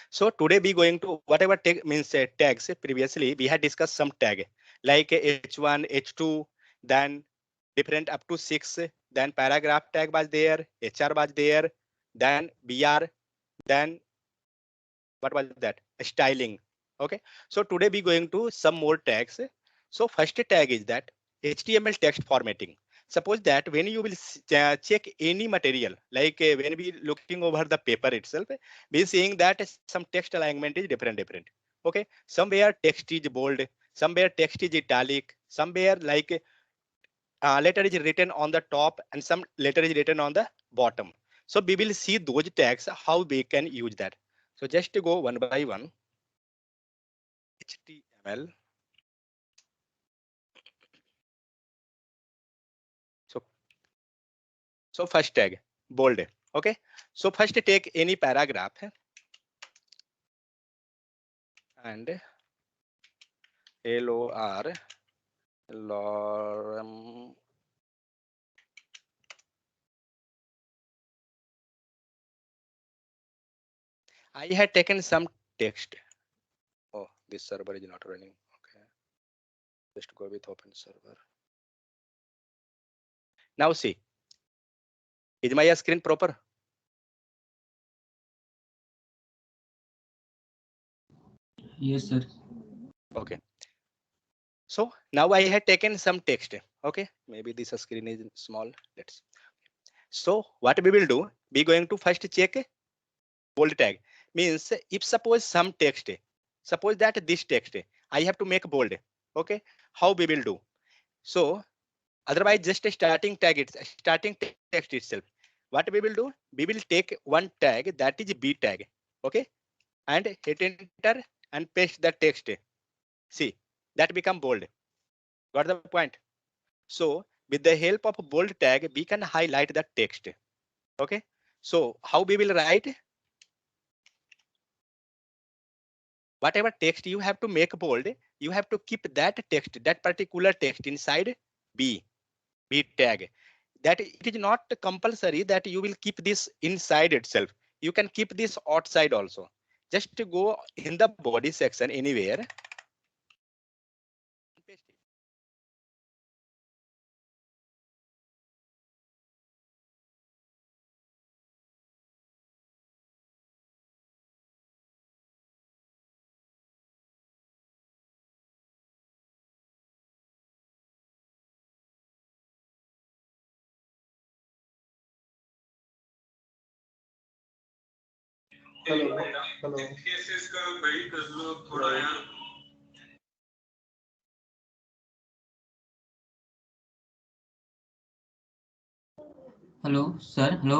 So today we going to whatever tag means tags. Previously we had discussed some tag like H1, H2, then different up to 6. Then paragraph tag was there, HR was there, then BR, then what was that? Styling. Okay. So today we going to some more tags. So first tag is that HTML text formatting. Suppose that when you will check any material, like when we looking over the paper itself, we seeing that some text alignment is different. Okay. Somewhere text is bold, somewhere text is italic, somewhere like letter is written on the top and some letter is written on the bottom. So we will see those tags, how we can use that. So just to go one by one, HTML. So, so first tag, bold. Okay. So first take any paragraph and lorem. I had taken some text. Oh, this server is not running. Okay. Just go with open server. Now see, is my screen proper? Yes, sir. Okay. So now I had taken some text. Okay. Maybe this screen is small. Let's. So what we will do, we going to first check bold tag. Means if suppose some text, suppose that this text, I have to make bold. Okay. How we will do? So otherwise just a starting tag, it's starting text itself. What we will do? We will take one tag that is B tag. Okay. And hit enter and paste the text. See, that become bold. Got the point? So with the help of bold tag, we can highlight the text. Okay. So how we will write? Whatever text you have to make bold, you have to keep that text, that particular text inside B tag. That it is not compulsory that you will keep this inside itself. You can keep this outside also. Just to go in the body section anywhere. Paste it. Hello hello Hello, sir. Hello.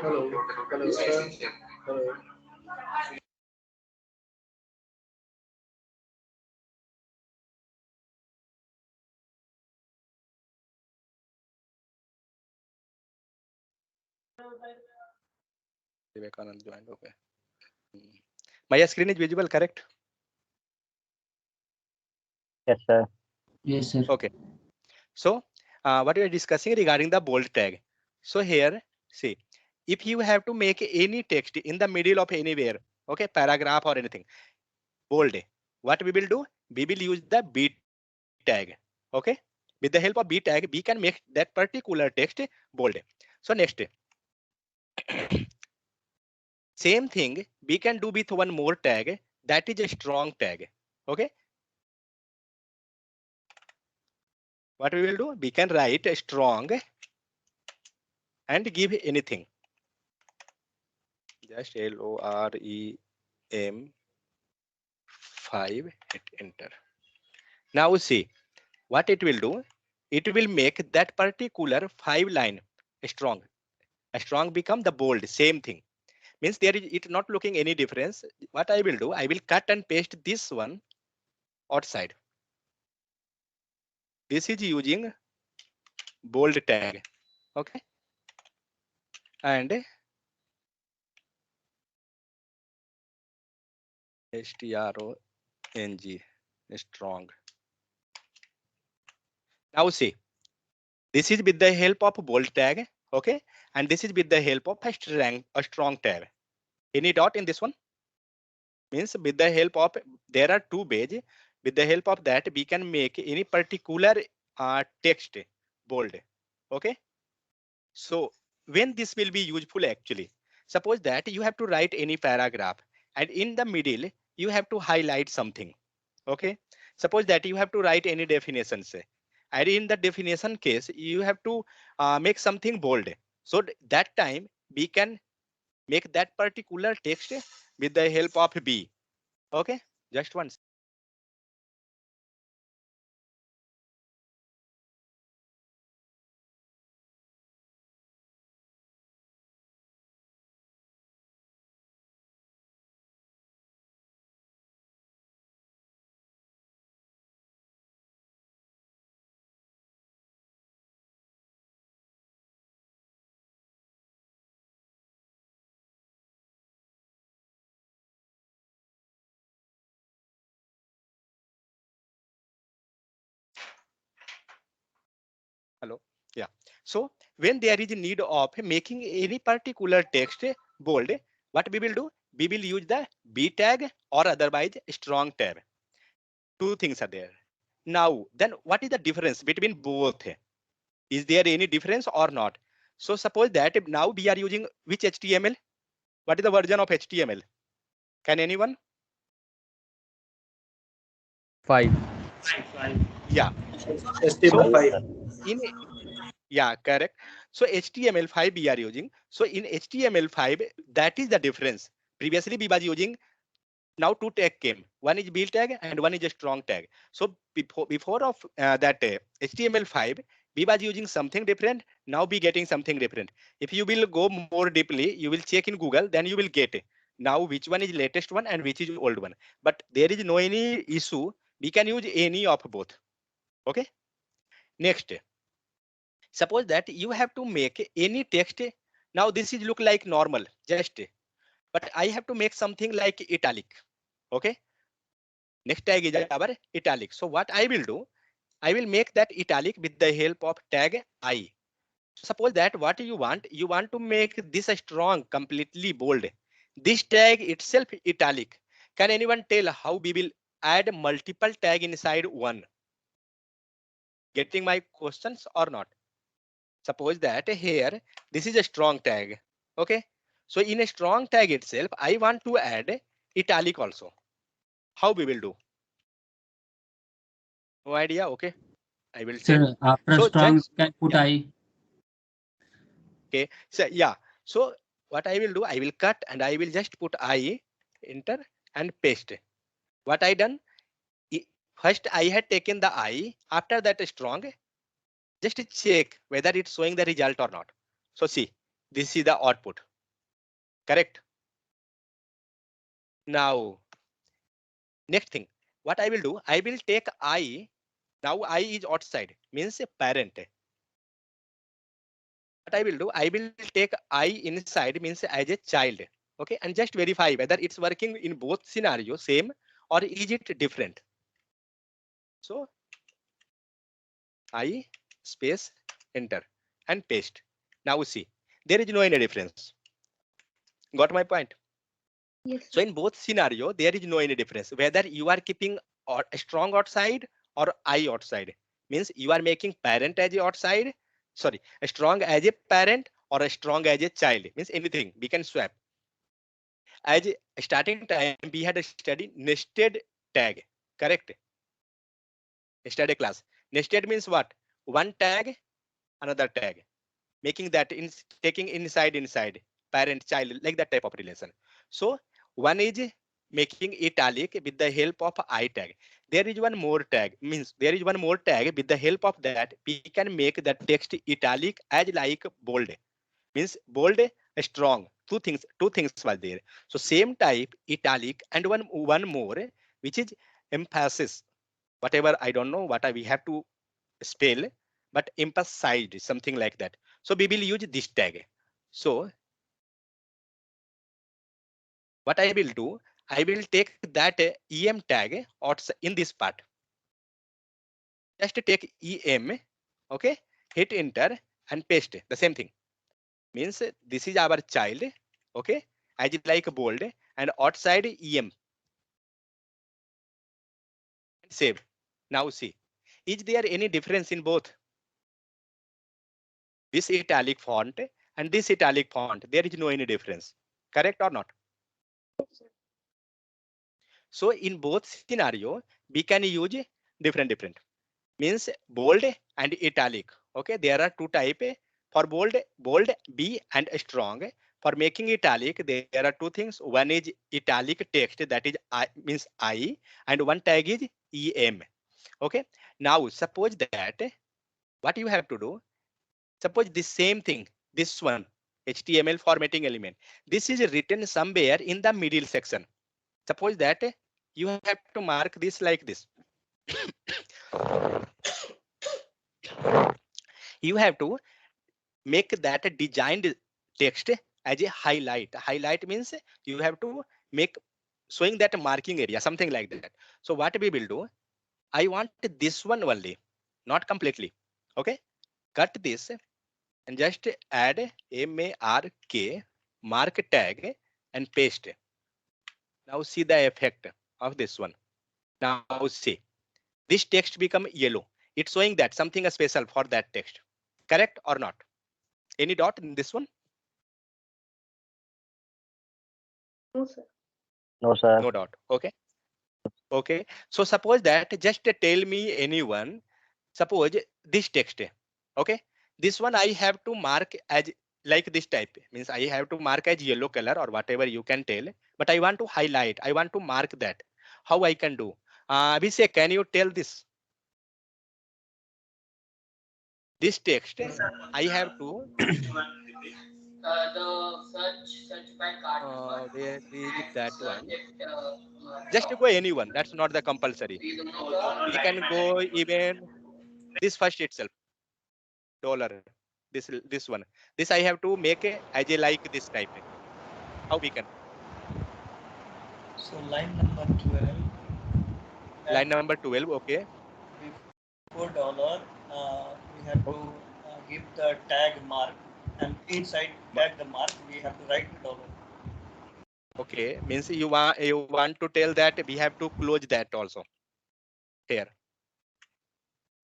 Hello hello sir hello Vivekanand joined. Okay. My screen is visible, correct? Yes, sir. Yes, sir. Okay. So what we are discussing regarding the bold tag. So here, see, if you have to make any text in the middle of anywhere, okay, paragraph or anything, bold, what we will do? We will use the B tag. Okay. With the help of B tag, we can make that particular text bold. So next, same thing we can do with one more tag, that is a strong tag. Okay. What we will do? We can write a strong and give anything. Just LOREM 5, hit enter. Now see what it will do. It will make that particular 5 line strong. A strong become the bold, same thing. Means there is it not looking any difference. What I will do, I will cut and paste this one outside. This is using bold tag. Okay. And strong, strong. Now see, this is with the help of bold tag, okay, and this is with the help of a strong tag. Any dot in this one? Means with the help of, there are two ways. With the help of that, we can make any particular text bold, okay. So when this will be useful actually, suppose that you have to write any paragraph and in the middle you have to highlight something, okay. Suppose that you have to write any definitions, and in the definition case you have to make something bold. So that time we can make that particular text with the help of B, okay. Just once. Hello. Yeah. So when there is a need of making any particular text bold, what we will do? We will use the B tag or otherwise strong tag. Two things are there. Now, then what is the difference between both? Is there any difference or not? So suppose that now we are using which HTML? What is the version of HTML? Can anyone? 5. Yeah. HTML5. In Yeah, correct. So HTML5 we are using. So in HTML5, that is the difference. Previously we was using, now two tag came. One is build tag and one is a strong tag. So before of that HTML5, we was using something different. Now we getting something different. If you will go more deeply, you will check in Google, then you will get now which one is latest one and which is old one. But there is no any issue. We can use any of both. Okay. Next. Suppose that you have to make any text. Now this is look like normal, just, but I have to make something like italic. Okay. Next tag is our italic. So what I will do, I will make that italic with the help of tag I. Suppose that what you want to make this a strong, completely bold. This tag itself italic. Can anyone tell how we will add multiple tag inside one? Getting my questions or not? Suppose that here, this is a strong tag. Okay. So in a strong tag itself, I want to add italic also. How we will do? No idea. Okay. I will tell. Sir, after So strong, just, can put yeah. I. Okay. So yeah. So what I will do, I will cut and I will just put I, enter and paste. What I done? First I had taken the I, after that strong, just check whether it's showing the result or not. So see, this is the output. Correct. Now, next thing, what I will do, I will take I. Now I is outside, means a parent. What I will do, I will take I inside, means as a child. Okay, and just verify whether it's working in both scenarios same or is it different. So I space enter and paste. Now see, there is no any difference. Got my point? Yes. So in both scenario, there is no any difference whether you are keeping or strong outside or I outside. Means you are making parent as a outside, sorry, a strong as a parent or a strong as a child. Means anything we can swap. As a starting time, we had a study nested tag. Correct. Yesterday class. Nested means what? One tag, another tag. Making that in taking inside parent child, like that type of relation. So one is making italic with the help of I tag. There is one more tag, means there is one more tag with the help of that we can make the text italic as like bold. Means bold, strong. Two things was there. So same type italic and one more, which is emphasis. Whatever I don't know what we have to spell, but emphasized, something like that. So we will use this tag. So what I will do, I will take that em tag in this part. just take em, okay, hit enter and paste the same thing. Means this is our child, okay, as like bold, and outside em, save. Now see, is there any difference in both this italic font and this italic font? There is no any difference, correct or not? So in both scenario, we can use different. Means bold and italic. Okay, there are two type. For bold B and strong. For making italic, there are two things. One is italic text, that is I, means I, and one tag is EM. Okay. Now suppose that what you have to do. Suppose the same thing, this one, HTML formatting element. This is written somewhere in the middle section. Suppose that you have to mark this like this. You have to make that designed text as a highlight. Highlight means you have to make showing that marking area, something like that. So what we will do, I want this one only, not completely. Okay, cut this and just add MARK mark tag and paste. Now see the effect of this one. Now see, this text become yellow. It's showing that something is special for that text. Correct or not? Any dot in this one? No, sir. No, sir. No dot. Okay. Okay. So suppose that just tell me anyone. Suppose this text. Okay. This one I have to mark as like this type. Means I have to mark as yellow color or whatever you can tell. But I want to highlight. I want to mark that. How I can do? Abhishek, can you tell this? This text I have to. The search by card. Where is that one? Just go anyone. That's not the compulsory. We can go even this first itself. Dollar. This one. This I have to make as a like this type. How we can? So line number 12. Line number 12. Okay. Before dollar, we have to give the tag mark, and inside tag the mark, we have to write dollar. Okay. Means you want to tell that we have to close that also. Here.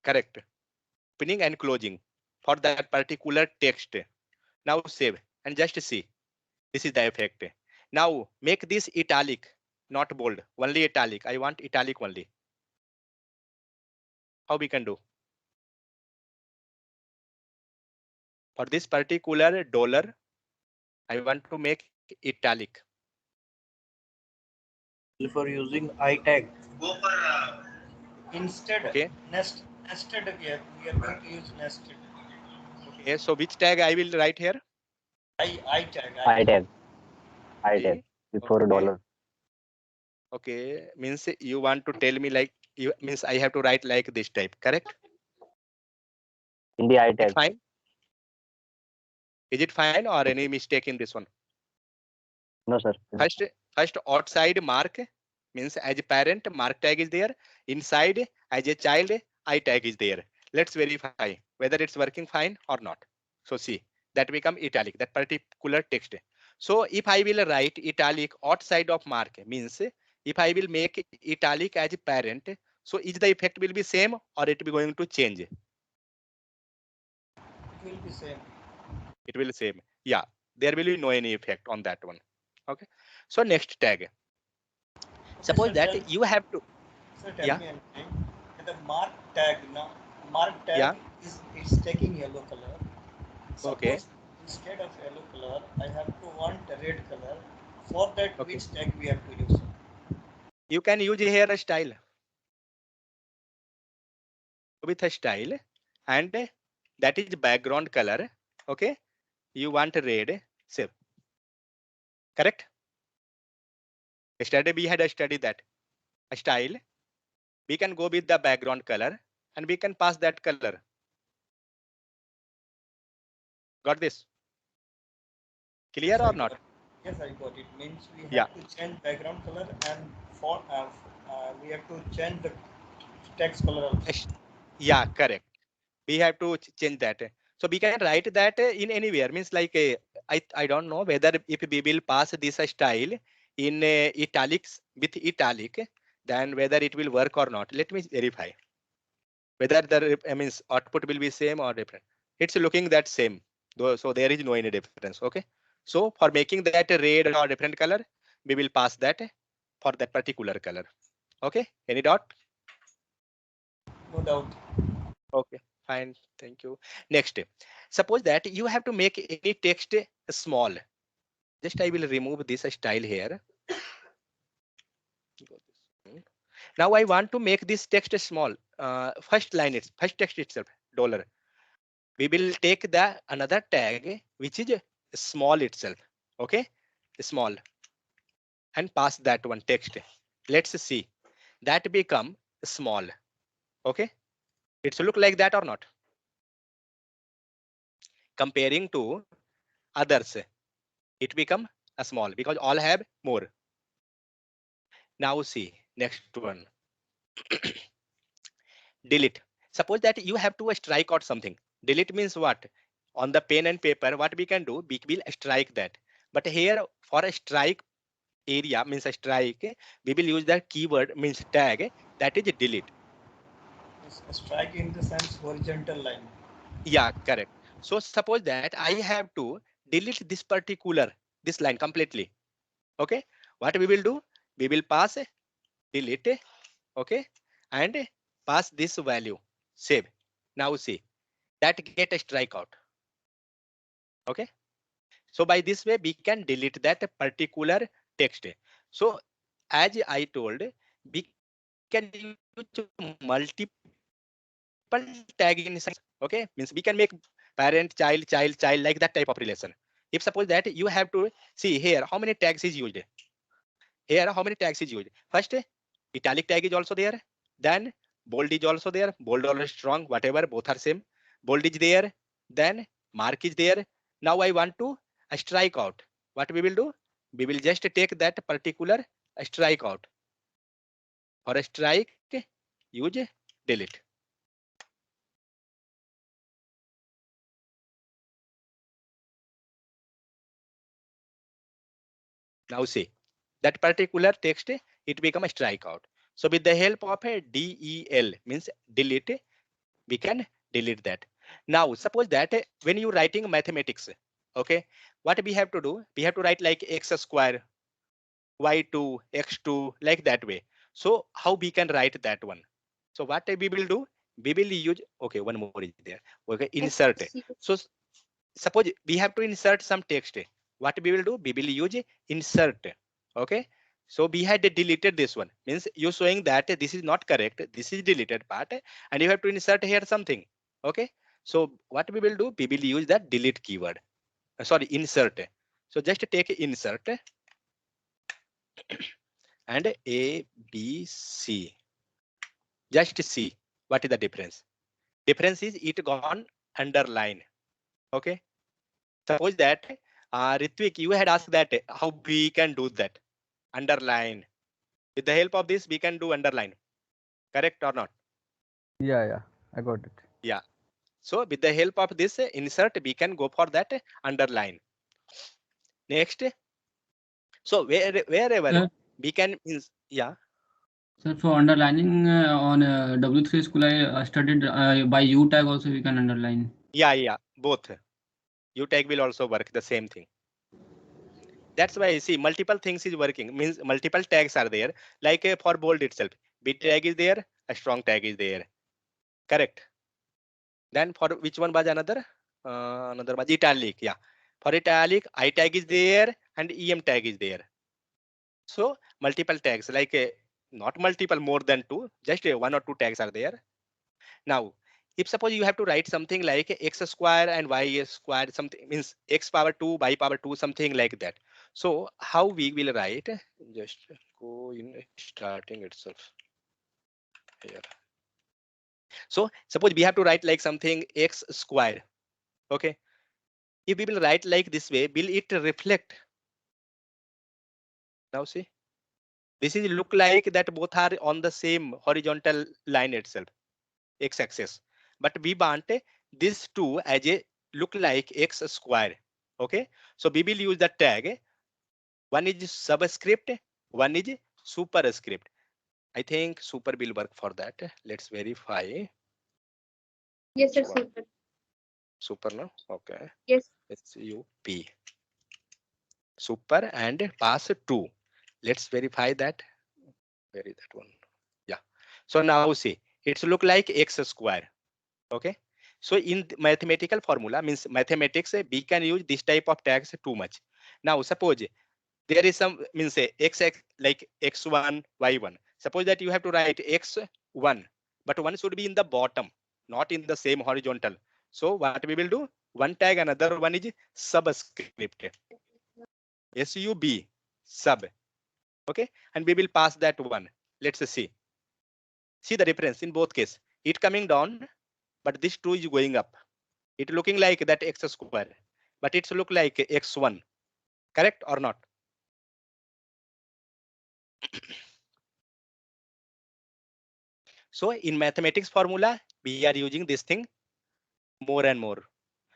Correct. Opening and closing for that particular text. Now save and just see. This is the effect. Now make this italic, not bold, only italic. I want italic only. How we can do? For this particular dollar, I want to make italic. For using I tag. Instead, Okay. nested, we are going to use nested. Okay, so which tag I will write here? I tag. I tag. I tag before Okay. dollar. Okay, means you want to tell me like you means I have to write like this type, correct? In the I Is it tag. fine? Is it fine or any mistake in this one? No, sir. First outside mark means as a parent mark tag is there. Inside as a child I tag is there. Let's verify whether it's working fine or not. So see that become italic, that particular text. So if I will write italic outside of mark means if I will make italic as a parent, so is the effect will be same or it will be going to change? It will be same. It will same. Yeah, there will be no any effect on that one. Okay. So next tag. Suppose sir, that you have to. Sir, tell Yeah. me anything. The mark tag now. Mark tag Yeah. is taking yellow color. Suppose Okay. instead of yellow color, I have to want a red color. For that, Okay. which tag we have to use? You can use here a style with a style and that is background color. Okay. You want red, save. Correct. Yesterday we had a study that a style. We can go with the background color and we can pass that color. Got this? Clear Yes, or I not? got it. Yes, I got it. Means we have Yeah. to change background color and for we have to change the text color also. Yeah, correct. We have to change that. So we can write that in anywhere, means like I don't know whether if we will pass this style in italics with italic, then whether it will work or not. Let me verify whether the means output will be same or different. It's looking that same, though, so there is no any difference. Okay, so for making that a red or different color, we will pass that for that particular color. Okay, any doubt? No doubt. Okay, fine. Thank you. Next, suppose that you have to make any text small. Just I will remove this style here. Now I want to make this text small. First line, it's first text itself, dollar. We will take the another tag which is small itself. Okay, small, and pass that one text. Let's see that become small. Okay, it's look like that or not? Comparing to others, it become a small because all have more. Now see next one. Delete. Suppose that you have to strike out something. Delete means what? On the pen and paper, what we can do, we will strike that. But here for a strike area means a strike, we will use the keyword means tag, that is delete. It's a strike in the sense horizontal line. Yeah, correct. So suppose that I have to delete this line completely. Okay, what we will do? We will pass delete. Okay, and pass this value, save. Now see that get a strikeout. Okay, so by this way we can delete that particular text. So as I told, we can use multiple tag inside. Okay, means we can make parent, child, child, child, like that type of relation. If suppose that you have to see here how many tags is used. Here how many tags is used? First, italic tag is also there. Then bold is also there. Bold or strong, whatever, both are same. Bold is there. Then mark is there. Now I want to strike out. What we will do? We will just take that particular strike out. For a strike, use delete. Now see that particular text, it become a strikeout. So with the help of a del means delete, we can delete that. Now suppose that when you writing mathematics, okay, what we have to do? We have to write like x square, y2, x2, like that way. So how we can write that one? So what we will do? We will use, okay, one more is there. Okay, insert. So suppose we have to insert some text. What we will do? We will use insert. Okay, so we had deleted this one, means you showing that this is not correct, this is deleted part, and you have to insert here something. Okay, so what we will do? We will use that delete keyword. Sorry, insert. So just take insert and A, B, C. Just see what is the difference. Difference is it gone underline. Okay, suppose that Ritvik, you had asked that how we can do that. Underline. With the help of this, we can do underline. Correct or not? Yeah, I got it. Yeah. So with the help of this insert, we can go for that underline. Next. So wherever we can, yeah. Sir, for underlining on W3 school, I studied by U tag also we can underline. Yeah, both. U tag will also work the same thing. That's why I see multiple things is working, means multiple tags are there. Like for bold itself, B tag is there, a strong tag is there. Correct. Then for which one was another? Another was italic. Yeah. For italic, I tag is there and EM tag is there. So multiple tags, like not multiple, more than two, just one or two tags are there. Now, if suppose you have to write something like x square and y square, something means x power 2, y power 2, something like that. So how we will write? Just go in starting itself here. So suppose we have to write like something x square. Okay. If we will write like this way, will it reflect? Now see, this is look like that both are on the same horizontal line itself. x-axis, but we want this two as a look like x square. Okay, so we will use the tag. One is subscript, one is superscript. I think super will work for that. Let's verify. Yes, sir. Which one? Super. Super, no? Okay. Yes. SUP. Super and pass 2. Let's verify that. Where is that one? Yeah. So now see, it's look like x square. Okay. So in the mathematical formula means mathematics, we can use this type of tags too much. Now suppose there is some means x like x1, y1. Suppose that you have to write x1, but one should be in the bottom, not in the same horizontal. So what we will do? One tag, another one is subscript. SUB sub. Okay, and we will pass that one. Let's see. See the difference in both cases. It coming down, but this 2 is going up. It looking like that x square, but it's look like x1. Correct or not? So in mathematics formula, we are using this thing more and more.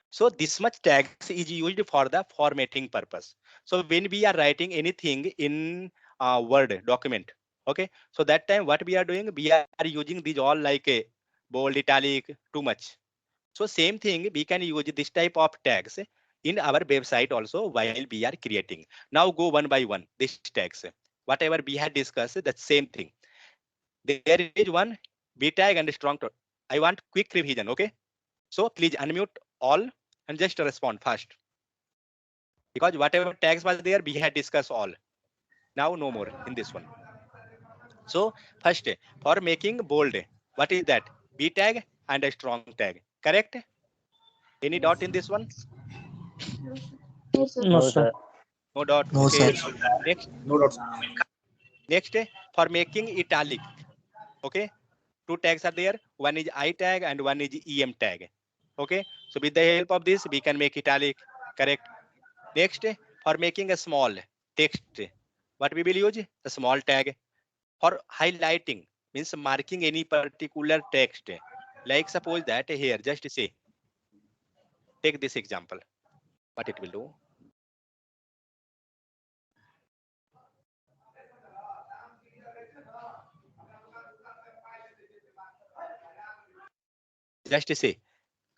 So this much tags is used for the formatting purpose. So when we are writing anything in Word document, okay, so that time what we are doing, we are using these all like a bold, italic, too much. So same thing, we can use this type of tags in our website also while we are creating. Now go one by one, this tags. Whatever we had discussed, that same thing. There is one B tag and strong tag. I want quick revision, okay? So please unmute all and just respond fast. Because whatever tags was there, we had discussed all. Now no more in this one. So first, for making bold, what is that? B tag and a strong tag, correct? Any dot in this one? No, sir. No, sir. No dot, No, okay. sir. Next, No doubts. next for making italic, okay? Two tags are there, one is I tag and one is EM tag. Okay, so with the help of this, we can make italic, correct? Next, for making a small text, what we will use? A small tag. For highlighting, means marking any particular text. Like suppose that here, just say, take this example, what it will do. Just say,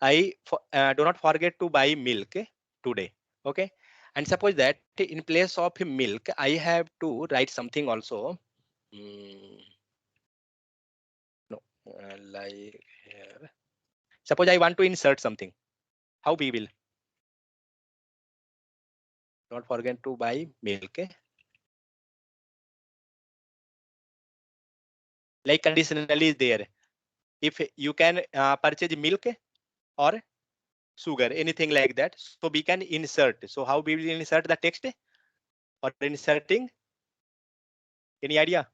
do not forget to buy milk today. Okay, and suppose that in place of milk, I have to write something also. No, like here. Suppose I want to insert something. How we will? Not forget to buy milk. Like conditionally is there. If you can purchase milk or sugar, anything like that, so we can insert. So how we will insert the text? Or inserting? Any idea?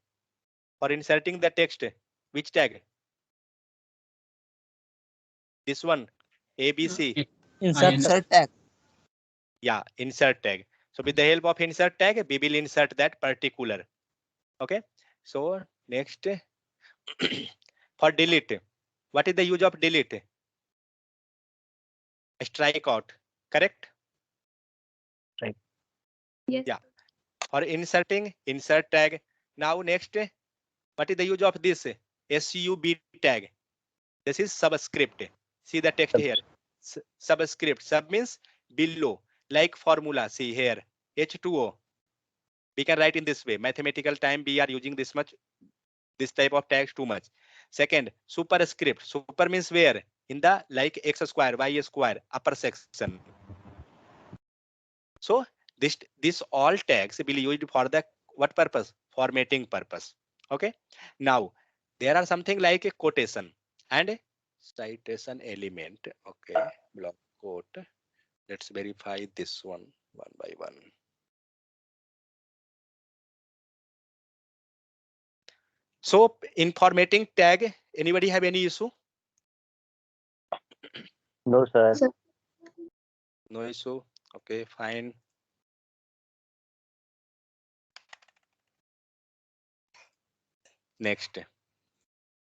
For inserting the text, which tag? This one, ABC. Insert tag. Yeah, insert tag. So with the help of insert tag, we will insert that particular. Okay. So next, for delete, what is the use of delete? Strike out, correct? Right. Yes. Yeah. For inserting, insert tag. Now next, what is the use of this? SUB tag. This is subscript. See the text here. Subscript. Sub means below. Like formula. See here. H2O. We can write in this way. Mathematical time we are using this much. This type of tags too much. Second, superscript. Super means where? In the like x square, y square, upper section. So this all tags will be used for the what purpose? Formatting purpose. Okay. Now there are something like a quotation and a citation element. Okay. Block quote. Let's verify this one by one. So in formatting tag, anybody have any issue? No, sir. Sir. No issue. Okay, fine. Next,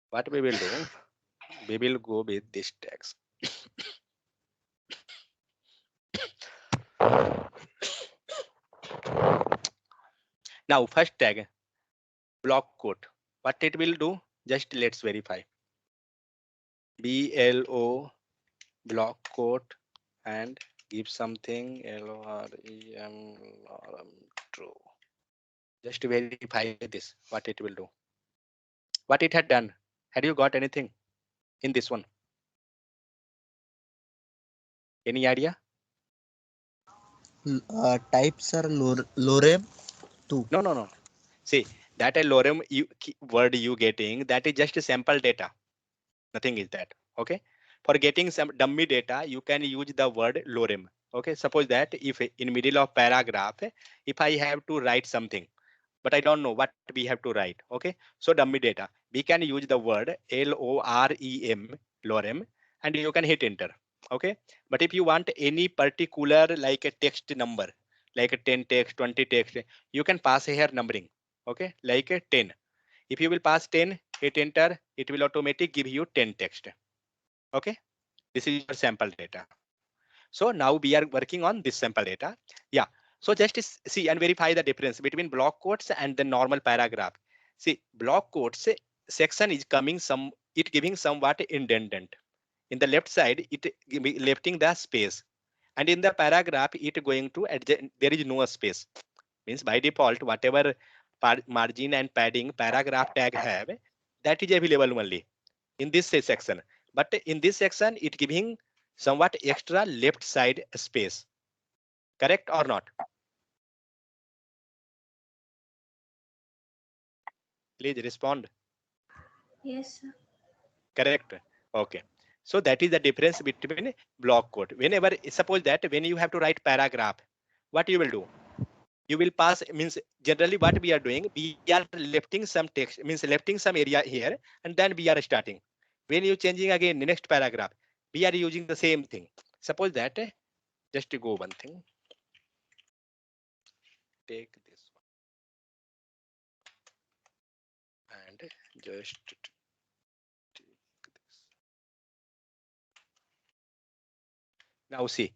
what we will do? We will go with these tags. Now first tag, block quote. What it will do? Just let's verify. BLO block quote and give something LOREM true. Just verify this, what it will do. What it had done. Had you got anything in this one? Any idea? Types are lorem 2. No. See, that a lorem word you getting, that is just a sample data. Nothing is that. Okay. For getting some dummy data, you can use the word lorem. Okay. Suppose that if in middle of paragraph, if I have to write something, but I don't know what we have to write. Okay. So dummy data, we can use the word LOREM, lorem, and you can hit enter. Okay. But if you want any particular like a text number, like a 10 text, 20 text, you can pass here numbering. Okay. Like a 10. If you will pass 10, hit enter, it will automatically give you 10 text. Okay. This is your sample data. So now we are working on this sample data. Yeah. So just see and verify the difference between block quotes and the normal paragraph. See, block quotes section is it giving somewhat independent. In the left side, it lefting the space. And in the paragraph, it going to adjust, there is no space. Means by default, whatever margin and padding paragraph tag have, that is available only in this section. But in this section, it giving somewhat extra left side space. Correct or not? Please respond. Yes, sir. Correct. Okay. So that is the difference between block quote. Whenever, suppose that when you have to write paragraph, what you will do? You will pass, means generally what we are doing, we are lefting some text, means lefting some area here, and then we are starting. When you changing again the next paragraph, we are using the same thing. Suppose that, just to go one thing, take this one and just take this. Now see,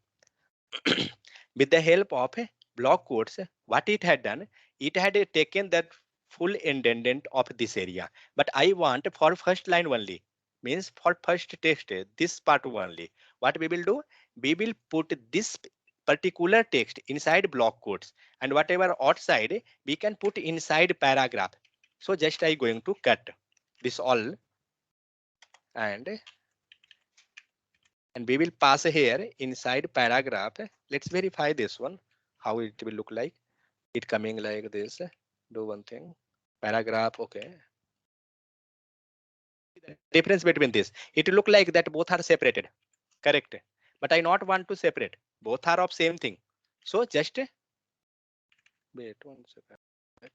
with the help of block quotes, what it had done, it had taken that full indent of this area. But I want for first line only, means for first text, this part only. What we will do, we will put this particular text inside block quotes, and whatever outside we can put inside paragraph. So just I going to cut this all, and we will pass here inside paragraph. Let's verify this one, how it will look like. It coming like this. Do one thing, paragraph. Okay. Difference between this, it look like that both are separated. Correct. But I not want to separate. Both are of same thing. So just wait 1 second.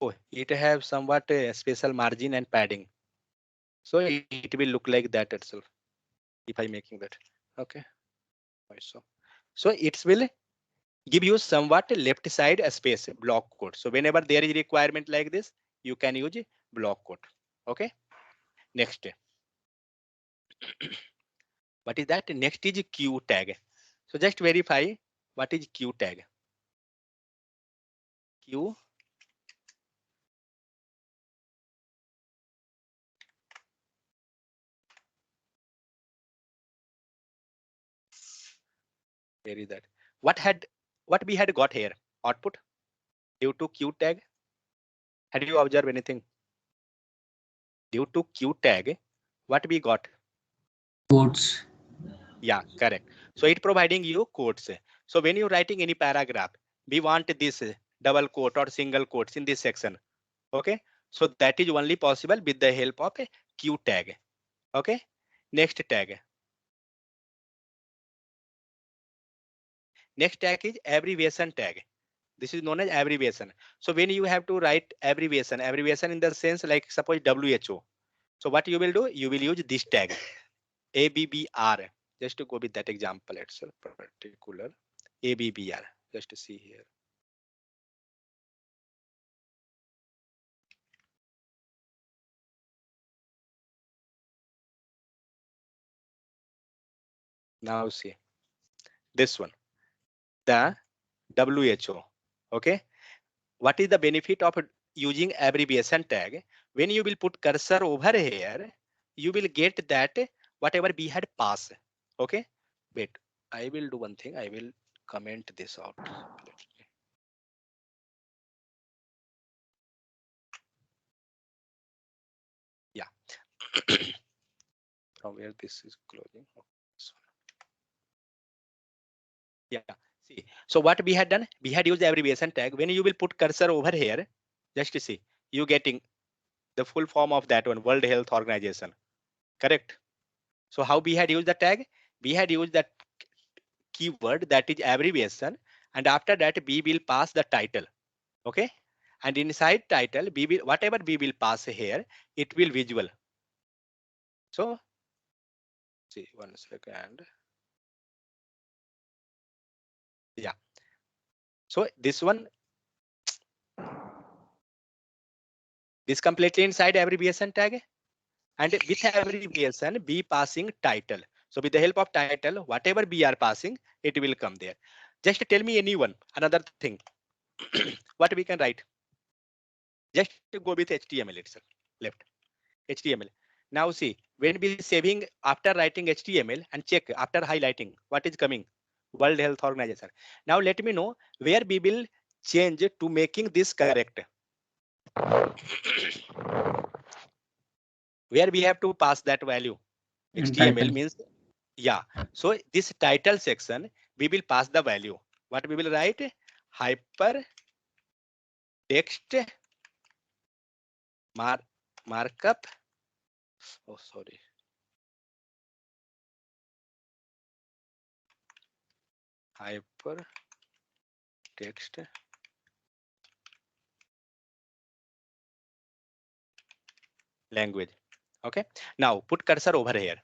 Oh, it have somewhat special margin and padding. So it will look like that itself. If I making that. Okay. So it will give you somewhat left side a space block code. So whenever there is requirement like this, you can use block code. Okay. Next. What is that? Next is Q tag. So just verify what is Q tag. Q. Where is that? What we had got here? Output due to Q tag. Had you observed anything? Due to Q tag, what we got? Quotes. Yeah, correct. So it providing you quotes. So when you're writing any paragraph, we want this double quote or single quotes in this section. Okay. So that is only possible with the help of a Q tag. Okay. Next tag. Next tag is abbreviation tag. This is known as abbreviation. So when you have to write abbreviation in the sense like suppose WHO. So what you will do? You will use this tag ABBR. Just to go with that example itself, particular ABBR. Just to see here. Now see this one, the WHO. Okay, what is the benefit of using abbreviation tag? When you will put cursor over here, you will get that whatever we had passed. Okay, wait, I will do one thing. I will comment this out. Yeah. From where this is closing. This one. Yeah. See. So what we had done? We had used the abbreviation tag. When you will put cursor over here, just to see, you getting the full form of that one, World Health Organization. Correct. So how we had used the tag? We had used that keyword, that is abbreviation, and after that we will pass the title. Okay, and inside title we will, whatever we will pass here, it will visual. So see, 1 second. Yeah, so this one, this completely inside abbreviation tag, and with abbreviation be passing title. So with the help of title, whatever we are passing, it will come there. Just tell me anyone, another thing. What we can write? Just to go with HTML itself, left HTML. Now see, when we saving after writing HTML and check after highlighting, what is coming? World Health Organization. Now let me know where we will change to making this correct. Where we have to pass that value. HTML title. means, yeah. So this title section, we will pass the value. What we will write? Hyper text markup. Oh, sorry. Hyper text language. Okay. Now put cursor over here.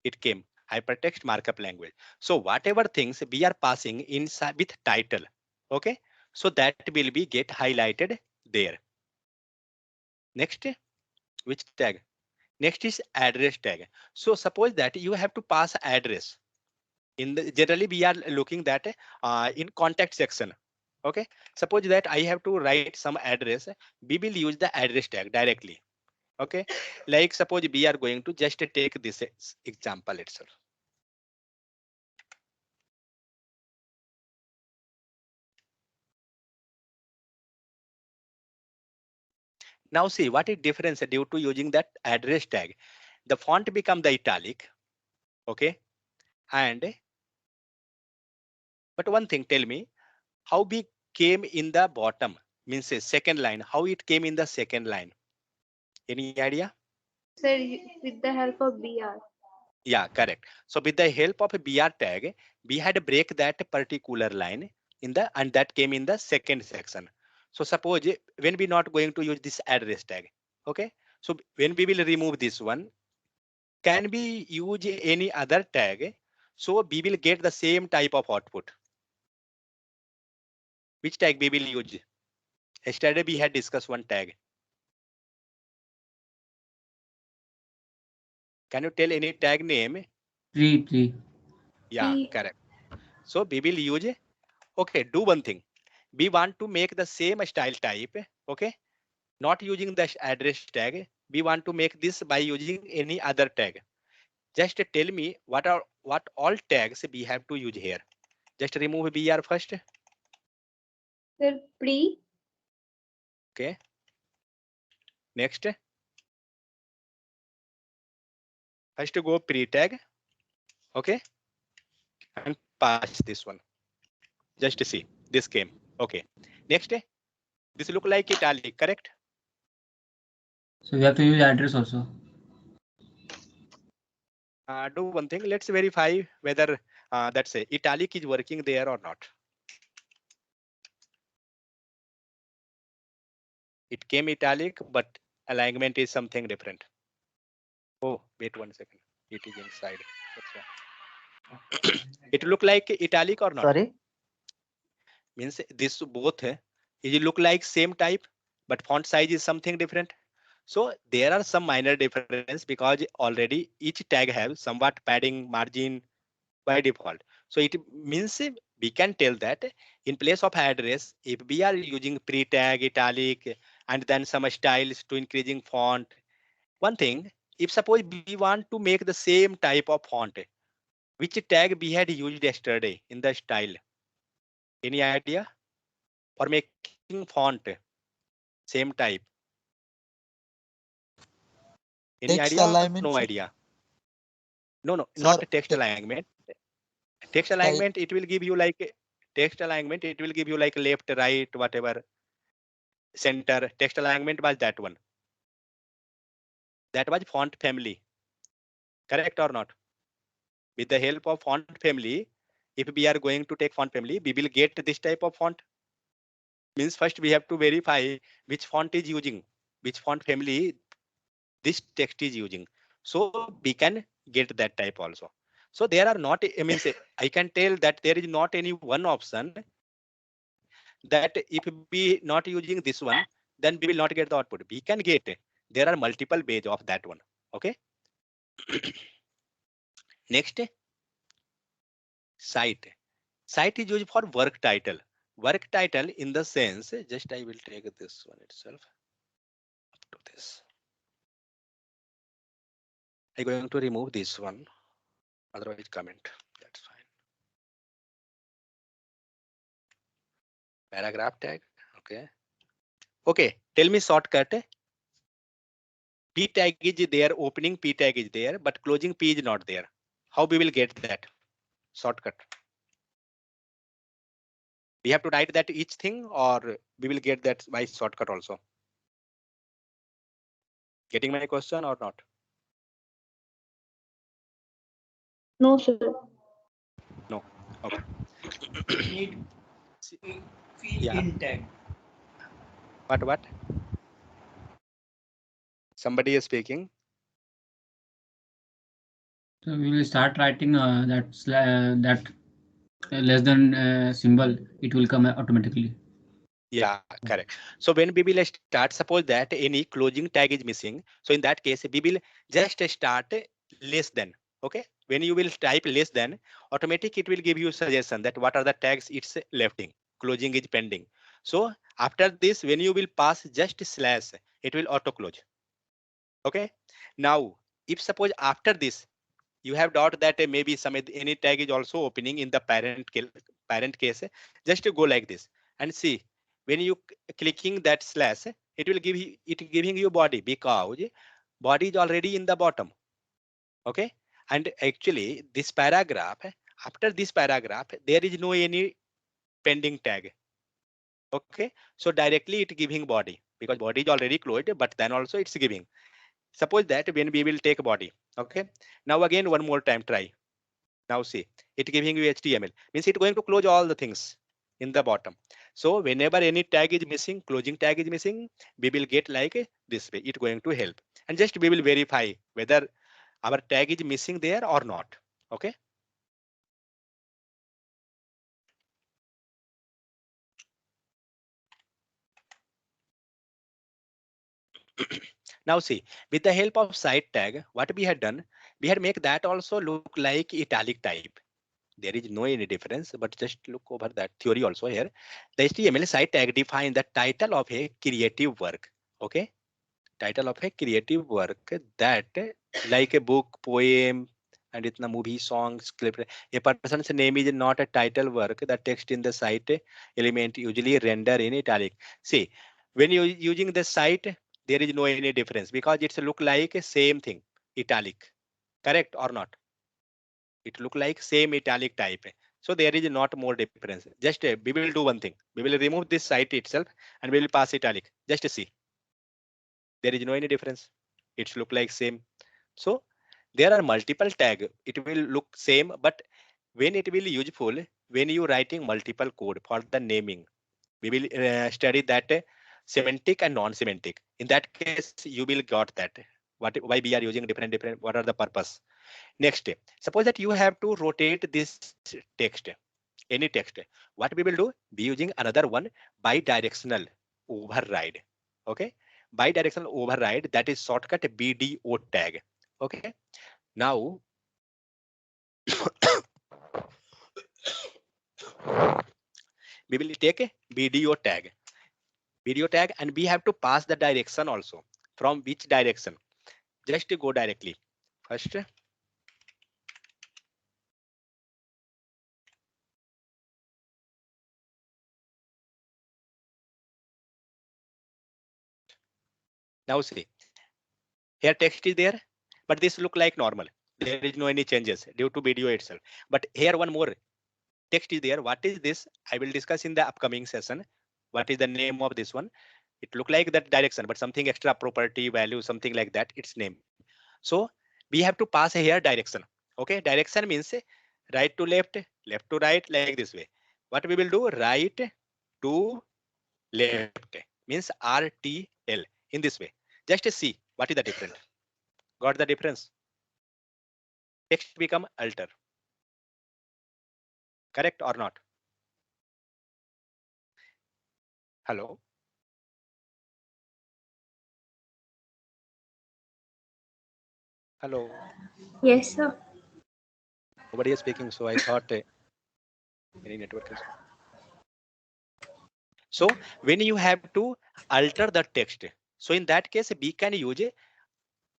It came hypertext markup language. So whatever things we are passing inside with title. Okay. So that will be get highlighted there. Next, which tag? Next is address tag. So suppose that you have to pass address. In the generally we are looking that in contact section. Okay. Suppose that I have to write some address. We will use the address tag directly. Okay. Like suppose we are going to just take this example itself. Now see what is difference due to using that address tag. The font become the italic. Okay. And but one thing, tell me how we came in the bottom, means a second line, how it came in the second line. Any idea? Sir, with the help of BR. Yeah, correct. So with the help of a BR tag, we had to break that particular line in the, and that came in the second section. So suppose when we not going to use this address tag. Okay. So when we will remove this one, can we use any other tag? So we will get the same type of output. Which tag we will use? Yesterday we had discussed one tag. Can you tell any tag name? Tree. Yeah, Tree. correct. So we will use, okay, do one thing. We want to make the same style type, okay? Not using the address tag. We want to make this by using any other tag. Just tell me what all tags we have to use here. Just remove BR first. Sir, pre. Okay. Next. First go pre tag. Okay. And pass this one. Just to see this came. Okay. Next. This look like italic, correct? So we have to use address also. Do one thing. Let's verify whether that's a italic is working there or not. It came italic, but alignment is something different. Oh, wait 1 second. It is inside. That's why. It look like italic or not? Sorry? Means this both it look like same type, but font size is something different. So there are some minor difference because already each tag have somewhat padding margin by default. So it means we can tell that in place of address, if we are using pre-tag, italic, and then some styles to increasing font. One thing, if suppose we want to make the same type of font, which tag we had used yesterday in the style? Any idea? For making font, same type. Any Text idea or alignment, no sir. idea? No, Sir, not text alignment. Text type. alignment, it will give you like text alignment, it will give you like left, right, whatever, center. Text alignment was that one. That was font family. Correct or not? With the help of font family, if we are going to take font family, we will get this type of font. Means first we have to verify which font is using, which font family this text is using. So we can get that type also. So there are not, I mean, I can tell that there is not any one option that if we not using this one, then we will not get the output. We can get, there are multiple ways of that one. Okay. Next, site. Site is used for work title. Work title in the sense, just I will take this one itself up to this. I'm going to remove this one, otherwise comment. That's fine. Paragraph tag. Okay. Okay. Tell me shortcut. P tag is there, opening P tag is there, but closing P is not there. How we will get that shortcut? We have to write that each thing, or we will get that by shortcut also. Getting my question or not? No, sir. No. Okay. Need fill Yeah. in tag. What? Somebody is speaking. So we will start writing that less than symbol. It will come automatically. Yeah, correct. So when we will start, suppose that any closing tag is missing. So in that case, we will just start less than. Okay. When you will type less than, automatic it will give you suggestion that what are the tags it's lefting. Closing is pending. So after this, when you will pass just slash, it will auto close. Okay. Now, if suppose after this, you have doubt that maybe some any tag is also opening in the parent case, just to go like this and see when you clicking that slash, it will give you giving you body because body is already in the bottom. Okay, and actually this paragraph, after this paragraph there is no any pending tag. Okay, so directly it giving body because body is already closed, but then also it's giving. Suppose that when we will take body. Okay, now again one more time try. Now see, it giving you HTML, means it going to close all the things in the bottom. So whenever any tag is missing, closing tag is missing, we will get like this way, it going to help. And just we will verify whether our tag is missing there or not. Okay. Now see, with the help of site tag, what we had done, we had make that also look like italic type. There is no any difference, but just look over that theory also here. The HTML site tag define the title of a creative work. Okay, title of a creative work that like a book, poem, and it's a movie, song, script. A person's name is not a title work. The text in the site element usually render in italic. See, when you using the site, there is no any difference because it's look like a same thing, italic. Correct or not? It look like same italic type. So there is not more difference. Just we will do one thing. We will remove this site itself and we will pass italic. Just see. There is no any difference. It's look like same. So there are multiple tag. It will look same, but when it will useful, when you writing multiple code for the naming, we will study that semantic and non-semantic. In that case, you will got that. Why we are using different, what are the purpose? Next, suppose that you have to rotate this text, any text. What we will do? Be using another one, bidirectional override. Okay, bidirectional override, that is shortcut BDO tag. Okay, now we will take a BDO tag, and we have to pass the direction also. From which direction? Just to go directly. First, now see, here text is there, but this look like normal. There is no any changes due to video itself. But here one more text is there. What is this? I will discuss in the upcoming session. What is the name of this one? It look like that direction, but something extra property value, something like that, its name. So we have to pass here direction. Okay, direction means right to left, left to right, like this way. What we will do? Right to left means RTL in this way. Just see what is the difference. Got the difference? Text become alter. Correct or not? Hello. Hello. Yes, sir. Nobody is speaking, so I thought any network is. So when you have to alter the text, so in that case we can use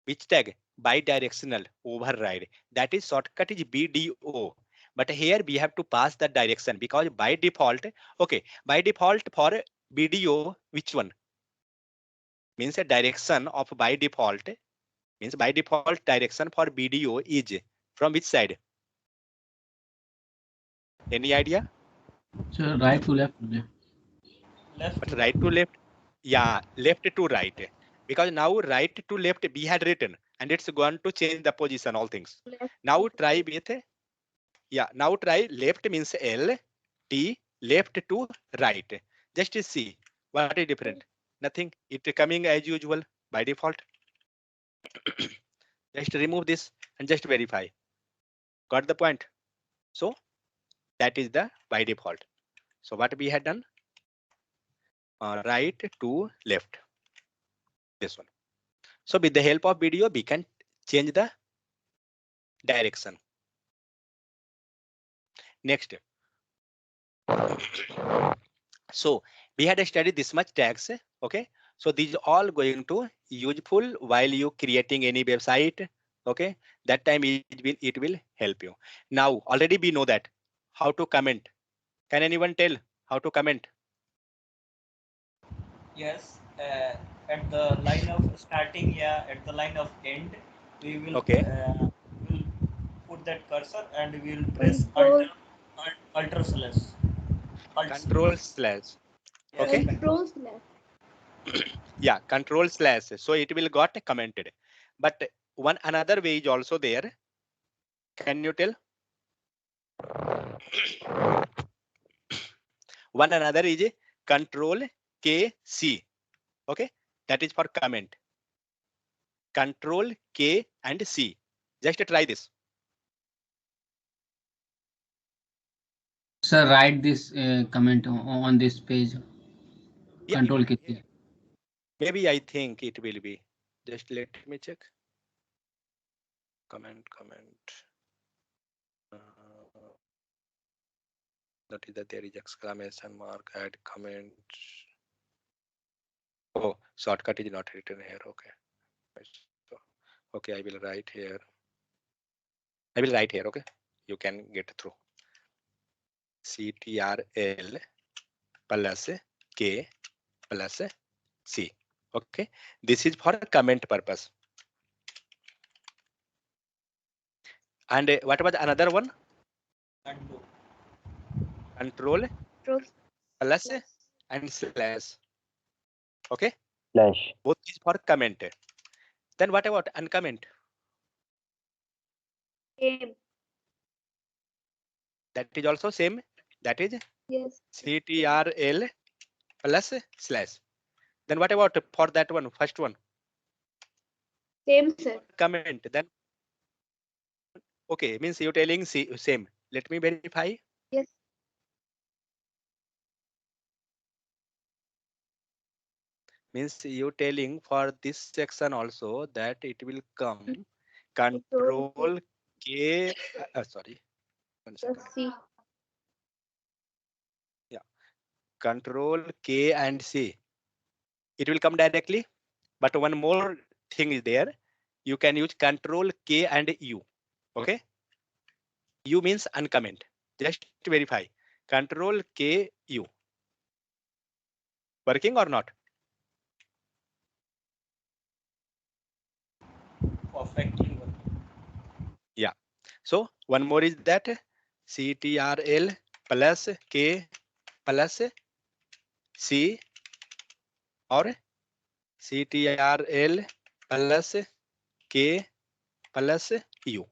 which tag? Bidirectional override. That is shortcut is BDO. But here we have to pass the direction because by default, okay, by default for BDO, which one? Means a direction of by default, means by default direction for BDO is from which side? Any idea? So right to left. Left But to right to left, yeah, left to right. Because now right to left we had written and it's going to change the position, all things. Now try with, yeah, now try left means L, T, left to right. Just to see what is different. Nothing, it coming as usual by default. Just remove this and just verify. Got the point? So that is the by default. So what we had done? Right to left. This one. So with the help of video, we can change the direction. Next. So we had studied this much tags. Okay. So these are all going to useful while you creating any website. Okay. That time it will help you. Now already we know that how to comment. Can anyone tell how to comment? Yes, at the line of starting, yeah, at the line of end, we will Okay. will put that cursor and we will press Control. Alt slash. Control slash. Yes, Okay. Control slash. Yeah, control slash. So it will got commented. But one another way is also there. Can you tell? One another is control KC. Okay, that is for comment. Control K and C. Just try this. Sir, write this comment on this page. Yeah, Control K. maybe I think it will be. Just let me check. Comment. That is that there is exclamation mark, add comment. Oh, shortcut is not written here. Okay. So, okay, I will write here. Okay, you can get through. CTRL plus K plus C. Okay, this is for comment purpose. And what was another one? undo. Control Control plus slash. and slash. Okay, Slash. both is for comment. Then what about uncomment? Same. That is also same. That is Yes. CTRL plus slash. Then what about for that one, first one? Same, sir. Comment. Then okay, means you're telling same. Let me verify. Yes. Means you telling for this section also that it will come Control control K. Sorry, one plus second. C. Control K and C. It will come directly. But one more thing is there. You can use control K and U. Okay. U means uncomment. Just verify. Control K U. Working or not? Perfectly well. So one more is that CTRL plus K plus C or CTRL plus K plus U.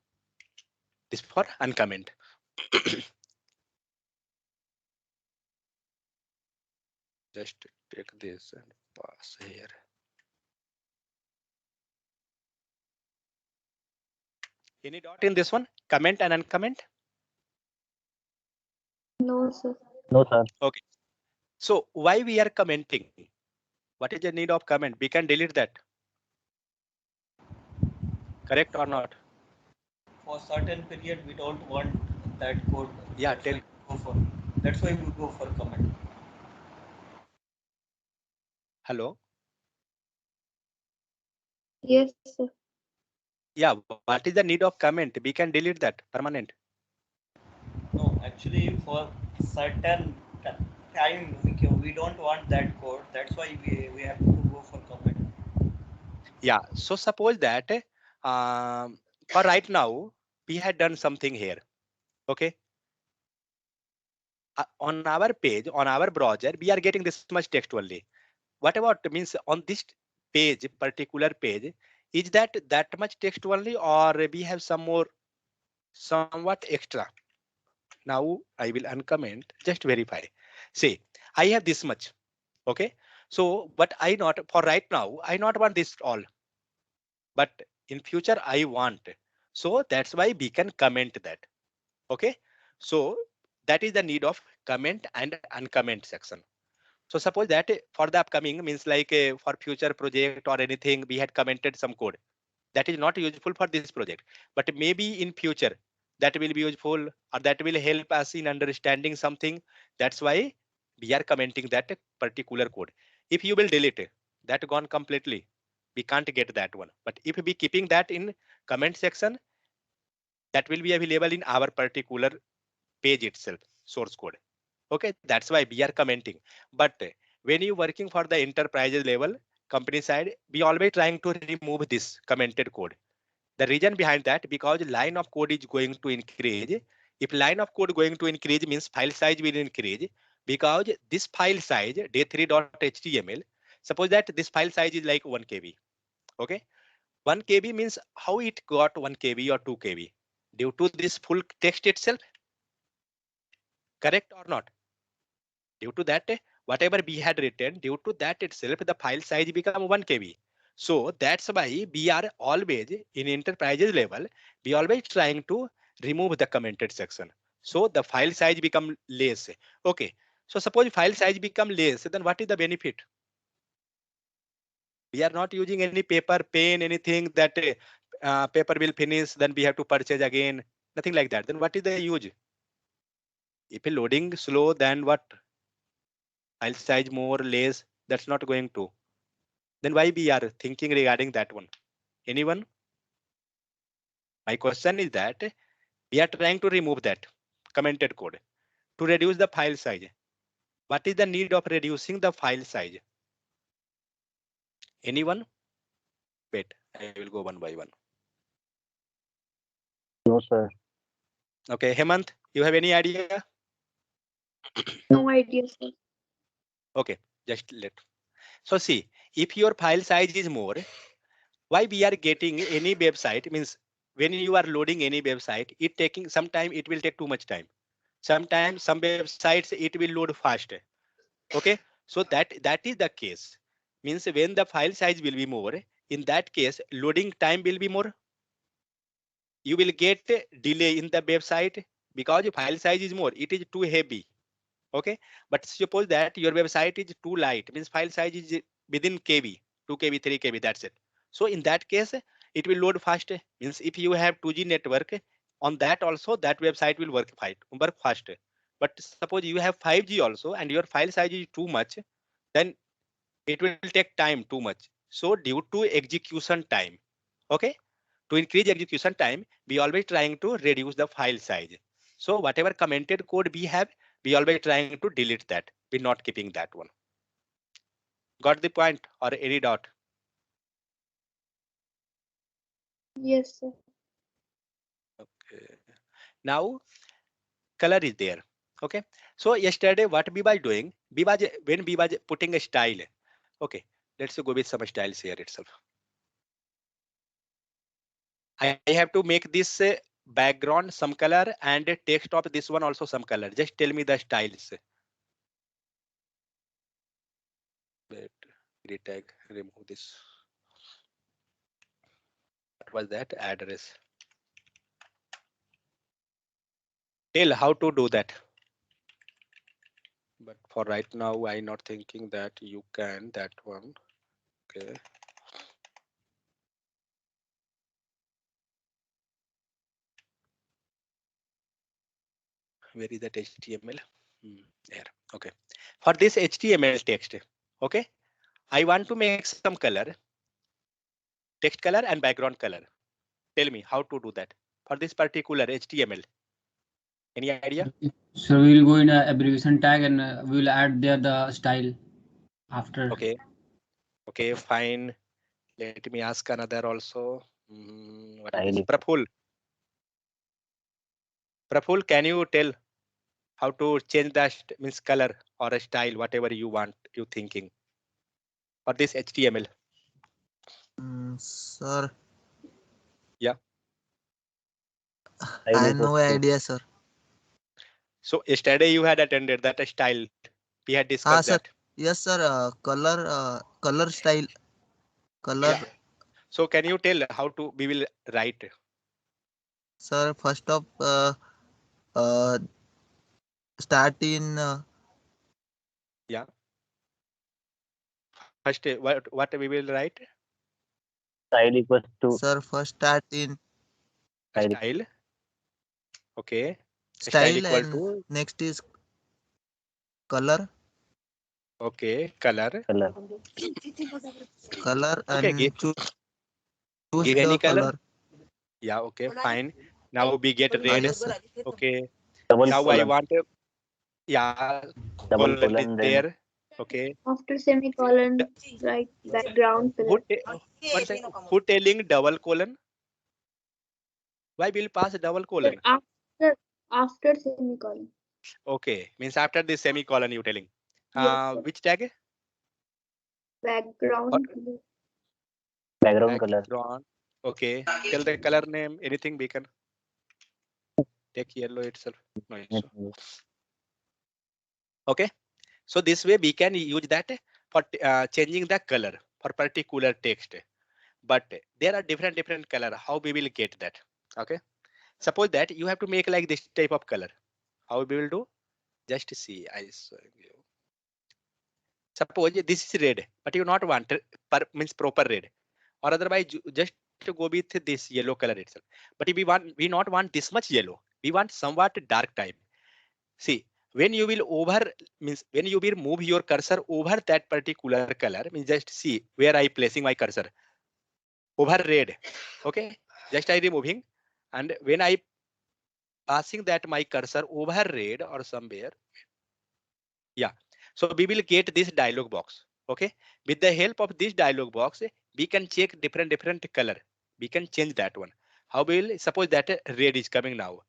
This for uncomment. Just take this and pass here. Any dot in this one? Comment and uncomment? No, sir. No, sir. Okay. So why we are commenting? What is the need of comment? We can delete that. Correct or not? For certain period, we don't want that code. Yeah, That's tell. why we go for. That's why we go for comment. Hello. Yes, sir. Yeah. What is the need of comment? We can delete that permanent. No, actually, for certain time, we don't want that code. That's why we have to go for comment. Yeah. So suppose that for right now we had done something here. Okay. On our page, on our browser, we are getting this much text only. What about means on this page, particular page, is that much text only, or we have some more, somewhat extra? Now I will uncomment, just verify. Say I have this much. Okay. So, but I not for right now, I not want this all. But in future I want. So that's why we can comment that. Okay. So that is the need of comment and uncomment section. So suppose that for the upcoming means like for future project or anything, we had commented some code that is not useful for this project, but maybe in future that will be useful, or that will help us in understanding something. That's why we are commenting that particular code. If you will delete it, that gone completely, we can't get that one. But if we keeping that in comment section, that will be available in our particular page itself, source code. Okay, that's why we are commenting. But when you working for the enterprise level, company side, we always trying to remove this commented code. The reason behind that, because line of code is going to increase. If line of code going to increase means file size will increase, because this file size day3.html, suppose that this file size is like 1 KB. Okay, 1 KB means how it got 1 KB or 2 KB? Due to this full text itself. Correct or not? Due to that, whatever we had written, due to that itself, the file size become 1 KB. So that's why we are always in enterprises level, we always trying to remove the commented section. So the file size become less. Okay. So suppose file size become less, then what is the benefit? We are not using any paper, pen, anything that paper will finish, then we have to purchase again. Nothing like that. Then what is the use? If a loading slow, then what? File size more, less, that's not going to. Then why we are thinking regarding that one? Anyone? My question is that we are trying to remove that commented code to reduce the file size. What is the need of reducing the file size? Anyone? Wait, I will go one by one. No, sir. Okay, Hemant, you have any idea? No idea, sir. Okay, just let. So see, if your file size is more, why we are getting any website means when you are loading any website, it taking some time, it will take too much time. Sometimes some websites it will load fast. Okay, so that is the case. Means when the file size will be more, in that case loading time will be more. You will get delay in the website because your file size is more, it is too heavy. Okay, but suppose that your website is too light, means file size is within KB, 2 KB, 3 KB, that's it. So in that case, it will load fast. Means if you have 2G network, on that also that website will work fast. But suppose you have 5G also and your file size is too much, then it will take time too much. So due to execution time, okay, to increase execution time, we always trying to reduce the file size. So whatever commented code we have, we always trying to delete that. We're not keeping that one. Got the point or any doubt? Yes, sir. Okay. Now color is there. Okay. So yesterday what we was doing, when we was putting a style. Okay. Let's go with some styles here itself. I have to make this background some color and text of this one also some color. Just tell me the styles. Wait, grid tag, remove this. What was that address? Tell how to do that. But for right now, I'm not thinking that you can that one. Okay. Where is that HTML? There. Okay. For this HTML text, okay, I want to make some color, text color and background color. Tell me how to do that for this particular HTML. Any idea? So we will go in a abbreviation tag and we will add there the style after. Okay. Okay, fine. Let me ask another also. What is this? Praful. Praful, can you tell how to change the means color or a style, whatever you want, you thinking for this HTML? Sir. Yeah. I have no idea, sir. So yesterday you had attended that style. We had discussed sir. that. Yes, sir. Color style. Color. Yeah. So can you tell how to we will write? Sir, first of start in. Yeah. First, what we will write? Style equals to Sir, first start in Style. Okay. style equal and to next is color. okay color. Color Okay. and choose Give the any color. color. Yeah. Okay. Fine. Now we get red. Yes, sir. Okay. double Now I colon, want yeah. double Colon is colon, then there. Okay. After semicolon, write background color. One second. Who telling double colon? Why will pass double colon? After semicolon. Okay, means after the semicolon you telling. Yes, sir. Which tag? Background color. background color. Background. Okay. Tell the color name. Anything we can take yellow itself. No issue. Okay. So this way we can use that for changing the color for particular text. But there are different color. How we will get that? Okay. Suppose that you have to make like this type of color. How we will do? Just see. I show you. Suppose this is red, but you not want means proper red, or otherwise just to go with this yellow color itself. But if we not want this much yellow. We want somewhat dark type. See, when you will when you will move your cursor over that particular color, means just see where I placing my cursor over red. Okay, just I removing, and when I passing that my cursor over red or somewhere, yeah. So we will get this dialog box. Okay, with the help of this dialog box, we can check different color. We can change that one. How will suppose that red is coming now?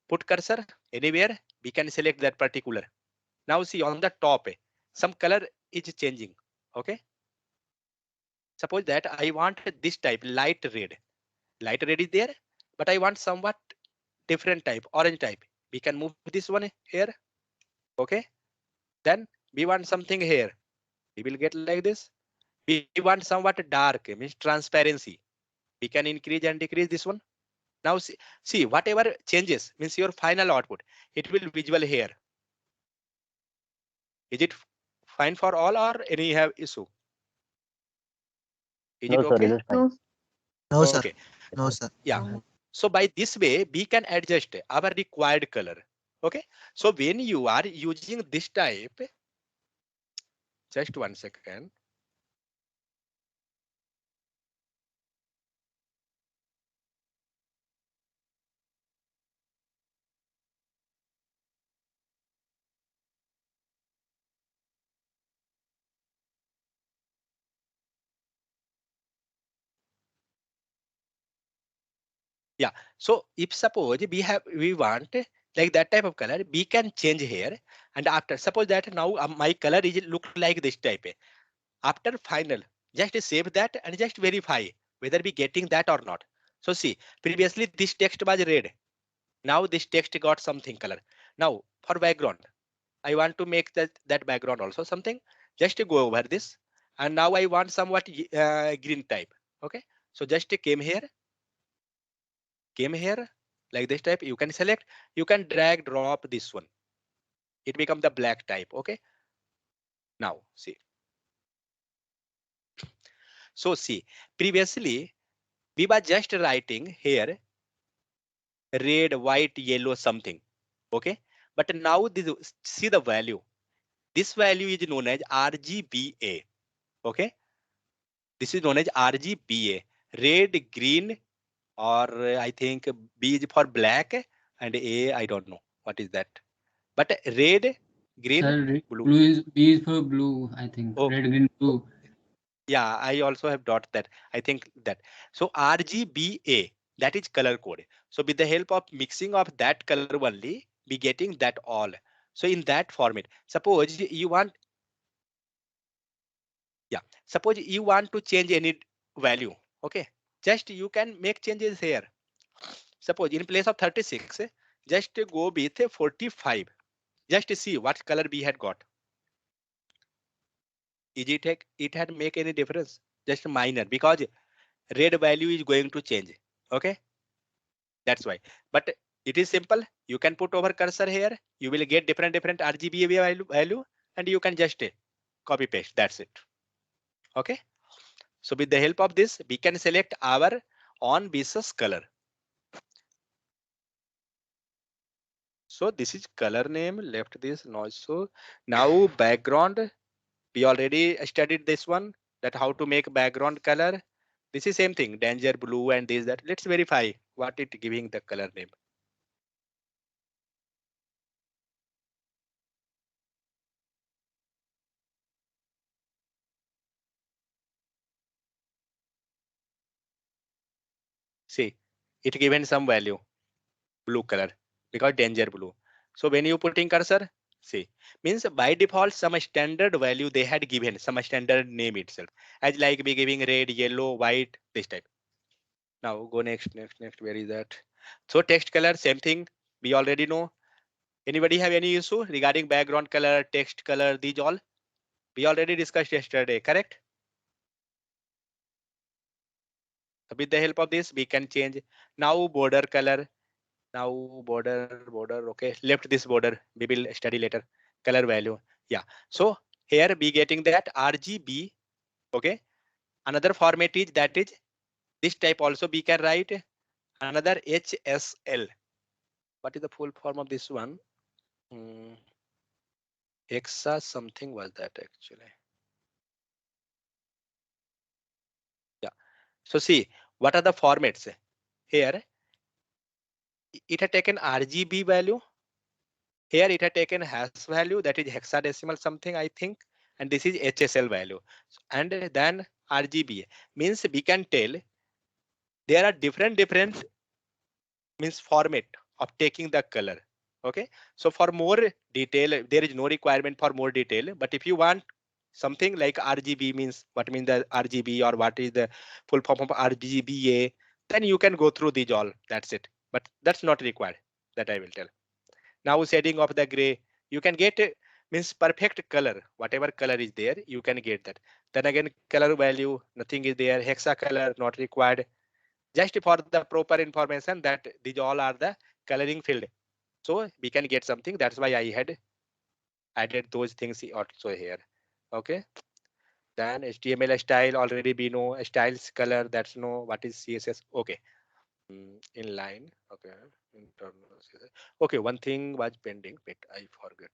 Put cursor anywhere, we can select that particular. Now see on the top, some color is changing. Okay. Suppose that I want this type light red. Light red is there, but I want somewhat different type, orange type. We can move this one here. Okay. Then we want something here. We will get like this. We want somewhat dark, means transparency. We can increase and decrease this one. Now see whatever changes means your final output. It will visual here. Is it fine for all or any have issue? Is No, it sir. okay? It is fine. No. No, sir. Okay. No, sir. Yeah. So by this way, we can adjust our required color. Okay. So when you are using this type, just 1 second. Yeah. So if suppose we want like that type of color, we can change here. And after suppose that now my color is look like this type. After final, just save that and just verify whether we getting that or not. So see, previously this text was red. Now this text got something color. Now for background, I want to make that background also something. Just to go over this. And now I want somewhat green type. Okay. So just came here like this type. You can select, you can drag drop this one. It become the black type. Okay. Now see. So see, previously we were just writing here red, white, yellow, something. Okay. But now this, see the value. This value is known as RGBA. Okay. This is known as RGBA. Red, green, or I think B is for black and A, I don't know what is that. But red, green, Sir, blue. B is for blue, I think. Oh, Red, green, blue. yeah, I also have dot that. I think that. So RGBA, that is color code. So with the help of mixing of that color only, be getting that all. So in that format, suppose you want, yeah, suppose you want to change any value. Okay, just you can make changes here. Suppose in place of 36, just go with 45. Just see what color we had got. Is it had make any difference? Just minor, because red value is going to change. Okay, that's why. But it is simple. You can put over cursor here. You will get different RGB value, and you can just copy paste. That's it. Okay. So with the help of this, we can select our on basis color. So this is color name. Left this noise. So now background. We already studied this one, that how to make background color. This is same thing, danger blue and this that. Let's verify what it giving the color name. See, it given some value, blue color, because danger blue. So when you putting cursor, see, means by default some standard value they had given, some standard name itself, as like be giving red, yellow, white, this type. Now go next. Where is that? So text color, same thing. We already know. Anybody have any issue regarding background color, text color, these all? We already discussed yesterday, correct? With the help of this, we can change. Now border color. Now border, okay. Left this border. We will study later. Color value. Yeah. So here we getting that RGB. Okay. Another format is that is this type also we can write another HSL. What is the full form of this one? Hexa something was that actually. Yeah. So see, what are the formats here? It had taken RGB value. Here it had taken hash value, that is hexadecimal something, I think. And this is HSL value. And then RGB means we can tell there are different means format of taking the color. Okay. So for more detail, there is no requirement for more detail. But if you want something like RGB means what means the RGB or what is the full form of RGBA, then you can go through these all. That's it. But that's not required. That I will tell. Now shading of the gray, you can get means perfect color. Whatever color is there, you can get that. Then again, color value, nothing is there. Hexa color not required. Just for the proper information that these all are the coloring field. So we can get something. That's why I had added those things also here. Okay. Then HTML style already we know, styles color, that's know what is CSS. Okay. Inline. Okay. Internal CSS. Okay, one thing was pending, but I forget.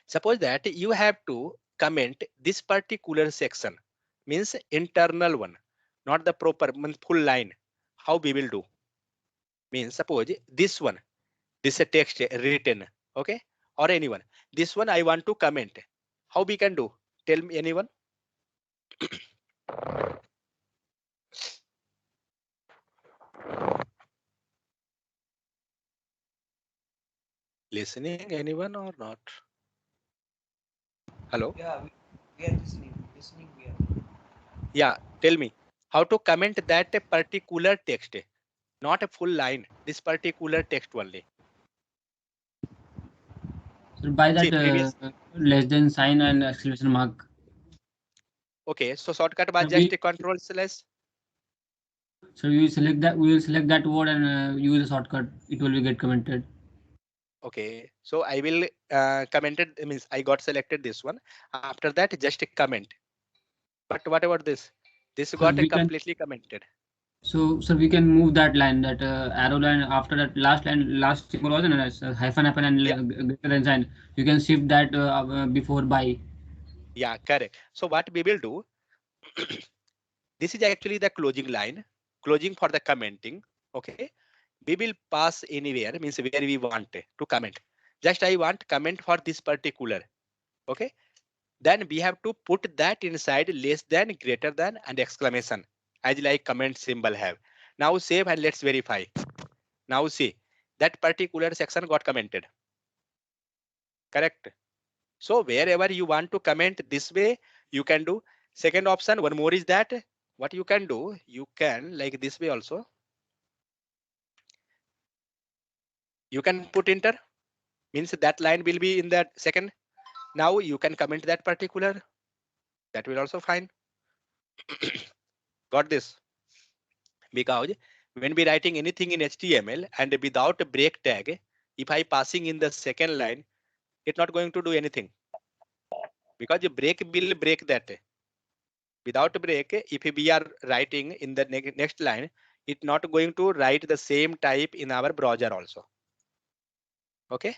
Suppose that you have to comment this particular section, means internal one, not the proper full line. How we will do? Means suppose this one, this is a text written, okay, or anyone. This one I want to comment. How we can do? Tell me anyone. Listening anyone or not? Hello? Yeah, we are listening. Listening, we are. Yeah, tell me how to comment that a particular text, not a full line, this particular text only. So by See, that previous. less than sign and exclamation mark. Okay, so shortcut was So just we- a control slash. So we will select that. We will select that word and use a shortcut. It will be get commented. Okay, so I will commented, means I got selected this one. After that, just a comment. But what about this? This So got a we can. completely commented. So we can move that line, that arrow line after that last line, last symbol was hyphen and Yeah. greater than sign. You can shift that before by. Yeah, correct. So what we will do? This is actually the closing line, closing for the commenting. Okay, we will pass anywhere, means where we want to comment. Just I want comment for this particular. Okay, then we have to put that inside less than, greater than, and exclamation, as like comment symbol have. Now save and let's verify. Now see, that particular section got commented. Correct. So wherever you want to comment this way, you can do. Second option, one more is that what you can do, you can like this way also. You can put enter, means that line will be in that second. Now you can comment that particular, that will also fine. Got this? Because when we writing anything in HTML and without a break tag, if I passing in the second line, it's not going to do anything, because the break will break that. Without a break, if we are writing in the next line, it's not going to write the same type in our browser also. Okay,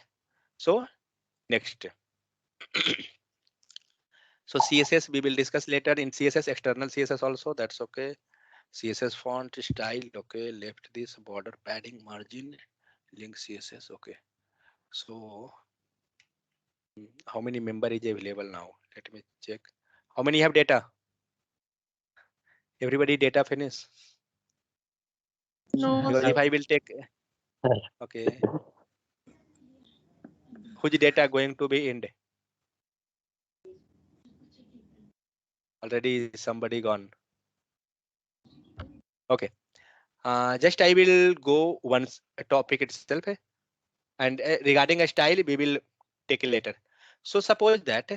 so next. So CSS we will discuss later. In CSS, external CSS also, that's okay. CSS font style, okay, left this border padding margin, link CSS, okay. So how many member is available now? Let me check. How many have data? Everybody data finish? No, Because if I will take, okay, which data going to be end? Already somebody gone. Okay, just I will go once a topic itself, and regarding a style we will take it later. So suppose that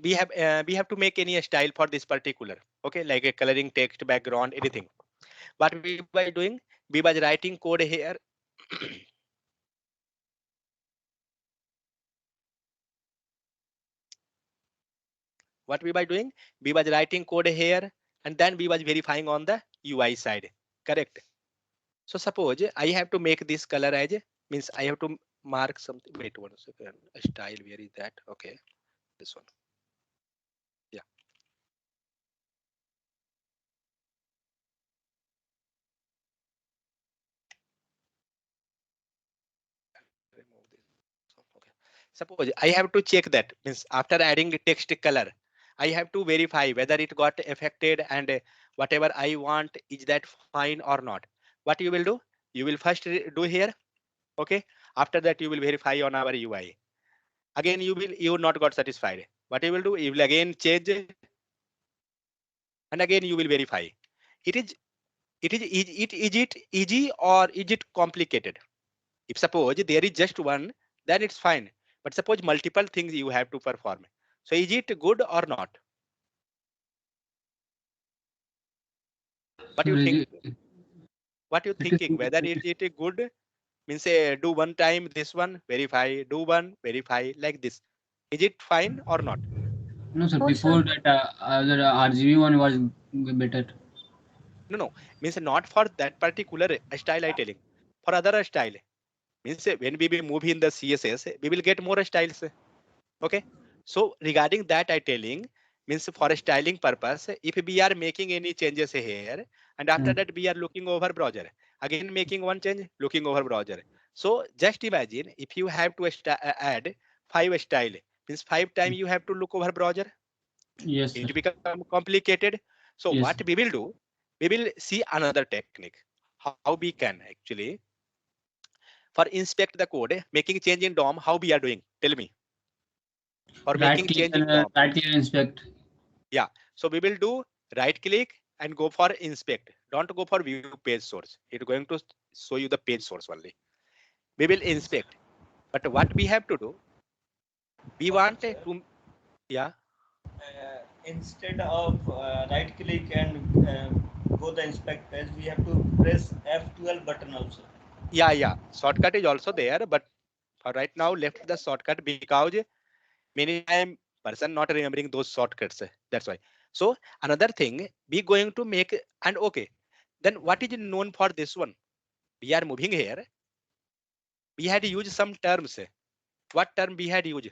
we have to make any style for this particular, okay, like a coloring, text, background, anything. What we by doing, we was writing code here. What we by doing, we was writing code here, and then we was verifying on the UI side. Correct. So suppose I have to make this color as, means I have to mark something. Wait 1 second. Style, where is that? Okay, this one. Yeah. Remove this. Okay. Suppose I have to check that, means after adding the text color, I have to verify whether it got affected, and whatever I want, is that fine or not. What you will do? You will first do here. Okay. After that, you will verify on our UI. Again, you not got satisfied. What you will do? You will again change, and again you will verify. It is it easy or is it complicated? If suppose there is just one, then it's fine. But suppose multiple things you have to perform. So is it good or not? What do So you think? it What you is thinking? Whether is it a good, Means do one time this one, verify, do one, verify, like this. Is it fine or not? No, sir. No, Before sir. that, the RGB one was better. No. Means not for that particular style I telling. For other style. Means when we will move in the CSS, we will get more styles. Okay. So regarding that I telling, means for styling purpose, if we are making any changes here, and after that we are looking over browser, again making one change, looking over browser. So just imagine if you have to add 5 style, means 5 times you have to look over browser. Yes, sir. It become complicated. So Yes. what we will do, we will see another technique, how we can actually for inspect the code, making change in DOM, how we are doing, tell me. For Right making click change and in DOM. right click and inspect. Yeah, so we will do right click and go for inspect. Don't go for view page source. It's going to show you the page source only. We will inspect. But what we have to do, we want Sir, to, yeah, instead of right click and go the inspect page, we have to press F12 button also. yeah. Shortcut is also there, but for right now left the shortcut because many time person not remembering those shortcuts. That's why. So another thing, we going to make and okay. Then what is known for this one? We are moving here. We had used some terms. What term we had used?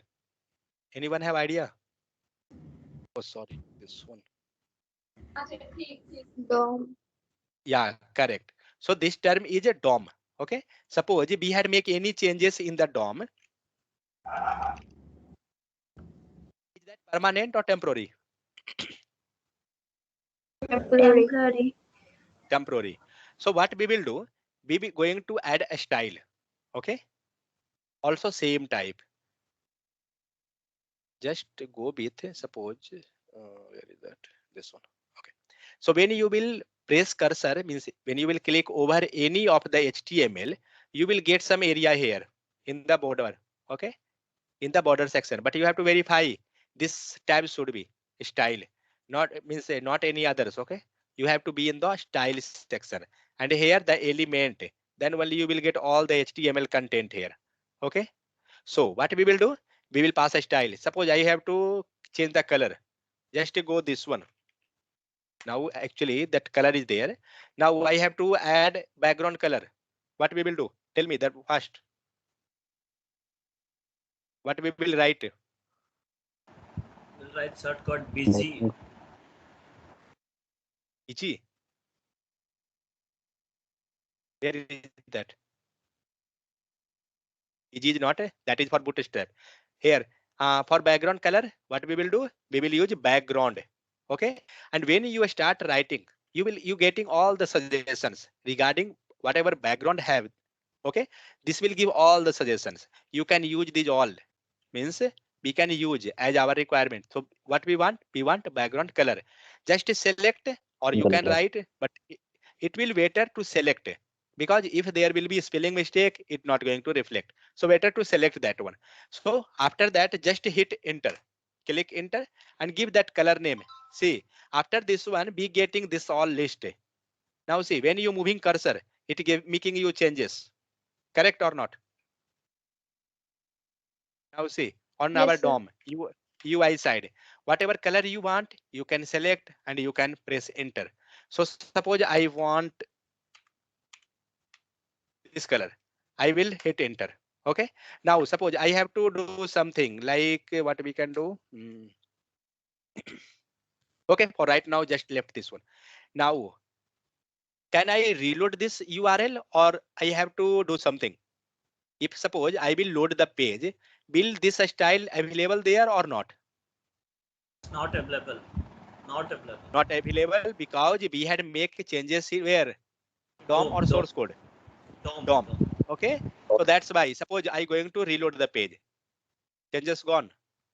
Anyone have idea? Oh, sorry, this one. DOM. Yeah, correct. So this term is a DOM. Okay. Suppose we had make any changes in the DOM. Is that permanent or temporary? Temporary. Temporary. So what we will do? We be going to add a style. Okay. Also same type. Just go with suppose. Where is that? This one. Okay. So when you will press cursor, means when you will click over any of the HTML, you will get some area here in the border. Okay. In the border section, but you have to verify this tab should be style, not means not any others. Okay. You have to be in the style section, and here the element, then only you will get all the HTML content here. Okay. So what we will do, we will pass a style. Suppose I have to change the color, just go this one. Now actually that color is there. Now I have to add background color. What we will do, tell me that first. What we will write? We'll write shortcut BG. BG. Where is that? BG is not, that is for bootstrap. Here, for background color, what we will do? We will use background. Okay. And when you start writing, you getting all the suggestions regarding whatever background have. Okay. This will give all the suggestions. You can use these all. Means we can use as our requirement. So what we want background color. Just select, or you can write, but it will better to select, because if there will be spelling mistake, it not going to reflect. So better to select that one. So after that, just hit enter, click enter, and give that color name. See, after this one, be getting this all list. Now see, when you moving cursor, it give making you changes. Correct or not? Now see, on Yes, our sir. DOM, UI side, whatever color you want, you can select and you can press enter. So suppose I want this color, I will hit enter. Okay. Now suppose I have to do something like what we can do. Okay, for right now, just left this one. Now, can I reload this URL or I have to do something? If suppose I will load the page, will this style available there or not? Not available. Not available. Not available because we had make changes here where DOM or source code. DOM. Okay. So that's why suppose I going to reload the page. Changes gone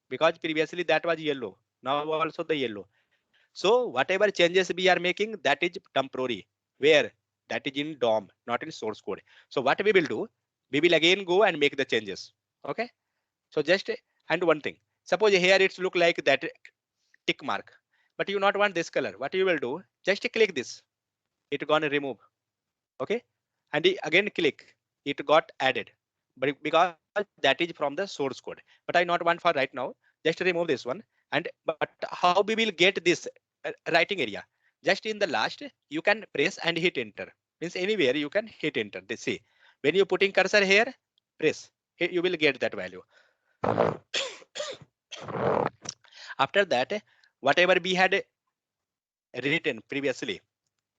because previously that was yellow. Now also the yellow. So whatever changes we are making, that is temporary. Where? That is in DOM, not in source code. So what we will do, we will again go and make the changes. Okay. So just, and one thing, suppose here it's look like that tick mark, but you not want this color. What you will do, just click this, it gonna remove. Okay. And again click, it got added, but because that is from the source code. But I not want for right now. Just remove this one. And but how we will get this writing area? Just in the last, you can press and hit enter. Means anywhere you can hit enter. They see when you putting cursor here, press. You will get that value. After that, whatever we had written previously,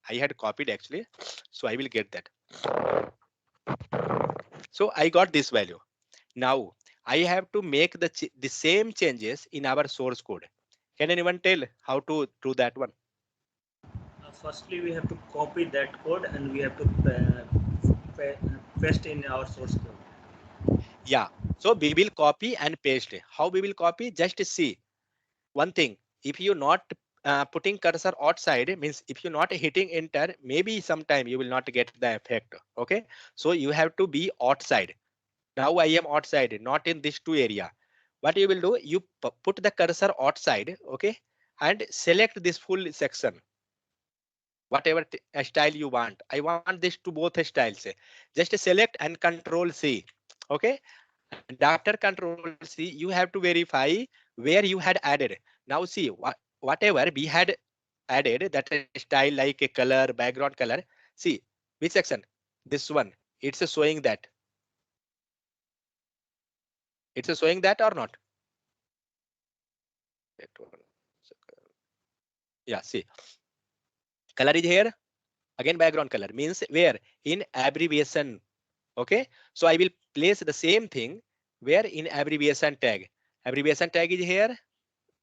I had copied actually, so I will get that. So I got this value. Now I have to make the same changes in our source code. Can anyone tell how to do that one? Firstly, we have to copy that code and we have to paste in our source code. Yeah. So we will copy and paste. How we will copy? Just see one thing. If you not putting cursor outside, means if you're not hitting enter, maybe sometime you will not get the effect. Okay. So you have to be outside. Now I am outside, not in this two area. What you will do? You put the cursor outside. Okay. And select this full section. Whatever style you want. I want this to both styles. Just select and Control C. Okay. And after Control C, you have to verify where you had added. Now see whatever we had added, that style like a color, background color. See which section? This one. It's showing that. It's showing that or not? Yeah. See, color is here. Again, background color means where in abbreviation. Okay. So I will place the same thing where in abbreviation tag. Abbreviation tag is here.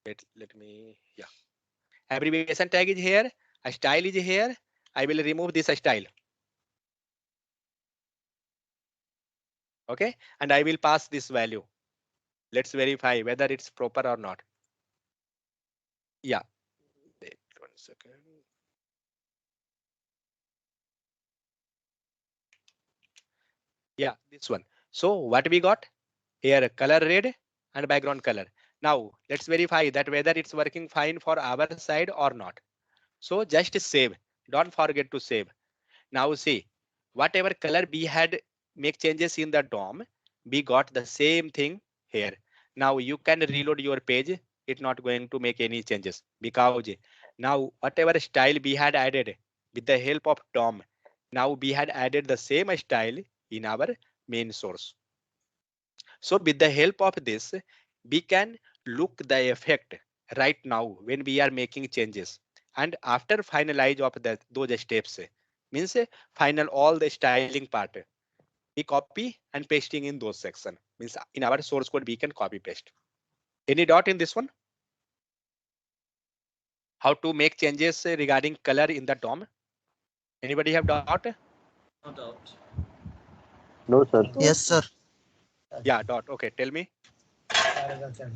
Let me, yeah. Abbreviation tag is here. A style is here. I will remove this style. Okay. And I will pass this value. Let's verify whether it's proper or not. Yeah. Wait 1 second. Yeah, this one. So what we got here, color red and background color. Now let's verify that whether it's working fine for our side or not. So just save. Don't forget to save. Now see, whatever color we had make changes in the DOM, we got the same thing here. Now you can reload your page. It's not going to make any changes because now whatever style we had added with the help of DOM, now we had added the same style in our main source. So with the help of this, we can look the effect right now when we are making changes. And after finalize of those steps, means final all the styling part, we copy and pasting in those section. Means in our source code, we can copy paste. Any doubt in this one? How to make changes regarding color in the DOM? Anybody have doubt? No doubt. No, sir. Yes, sir. Yeah, doubt. Okay, tell me.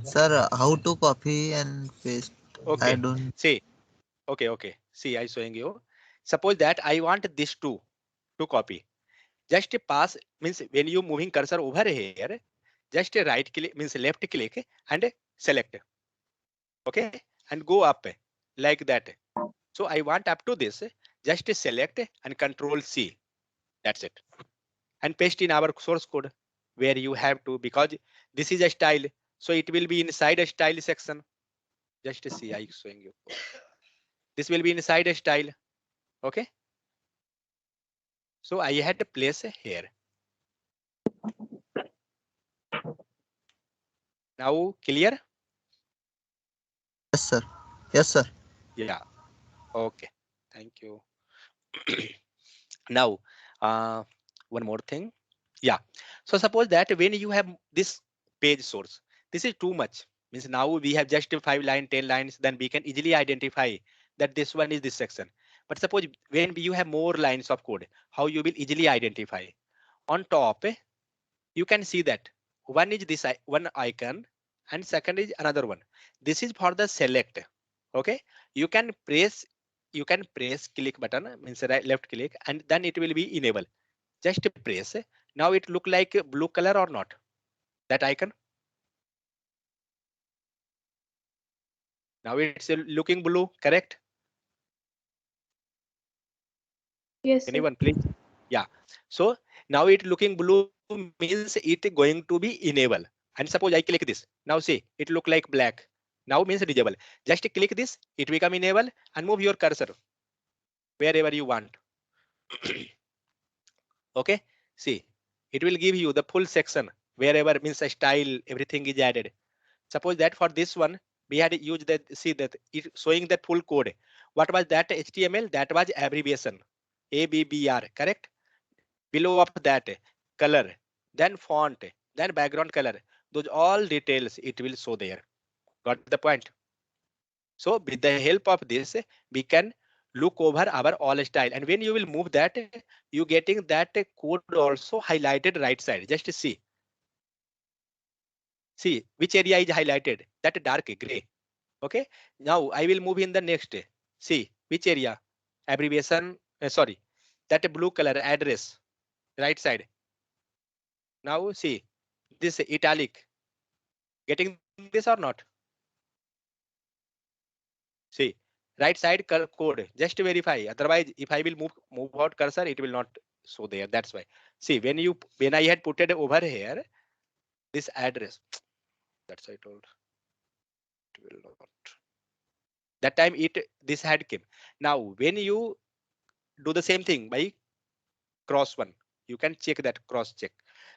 Sir, how to copy and paste? Okay. I don't. See. Okay. See, I showing you. Suppose that I want this to copy. Just pass means when you moving cursor over here, just right click means left click and select. Okay, and go up like that. So I want up to this, just select and Control C. That's it. And paste in our source code where you have to, because this is a style, so it will be inside a style section. Just see, I showing you. This will be inside a style. Okay. So I had to place here. Now clear? Yes, sir. Yes, sir. Yeah. Okay. Thank you. Now, one more thing. Yeah. So suppose that when you have this page source, this is too much. Means now we have just 5 lines, 10 lines, then we can easily identify that this one is this section. But suppose when you have more lines of code, how you will easily identify? On top, you can see that one is this one icon and second is another one. This is for the select. Okay. You can press click button, means right left click, and then it will be enable. Just press. Now it look like a blue color or not? That icon. Now it's looking blue, correct? Yes, sir. Anyone, please? Yeah. So Now it looking blue means it going to be enable. And suppose I click this. Now see, it look like black. Now means disable. Just click this, it become enable and move your cursor wherever you want. Okay, see, it will give you the full section wherever means a style, everything is added. Suppose that for this one, we had used that, see that it showing that full code. What was that HTML? That was abbreviation, ABBR, correct? Below of that, color, then font, then background color. Those all details it will show there. Got the point? So with the help of this, we can look over our all style. And when you will move that, you getting that code also highlighted right side. Just see. See which area is highlighted, that dark gray. Okay, now I will move in the next. See which area, abbreviation, sorry, that blue color address, right side. Now see this italic, getting this or not? See right side code, just verify. Otherwise, if I will move out cursor, it will not show there. That's why. See when I had put it over here, this address. That's I told. It will not. That time this had came. Now when you do the same thing by cross one, you can check that cross check.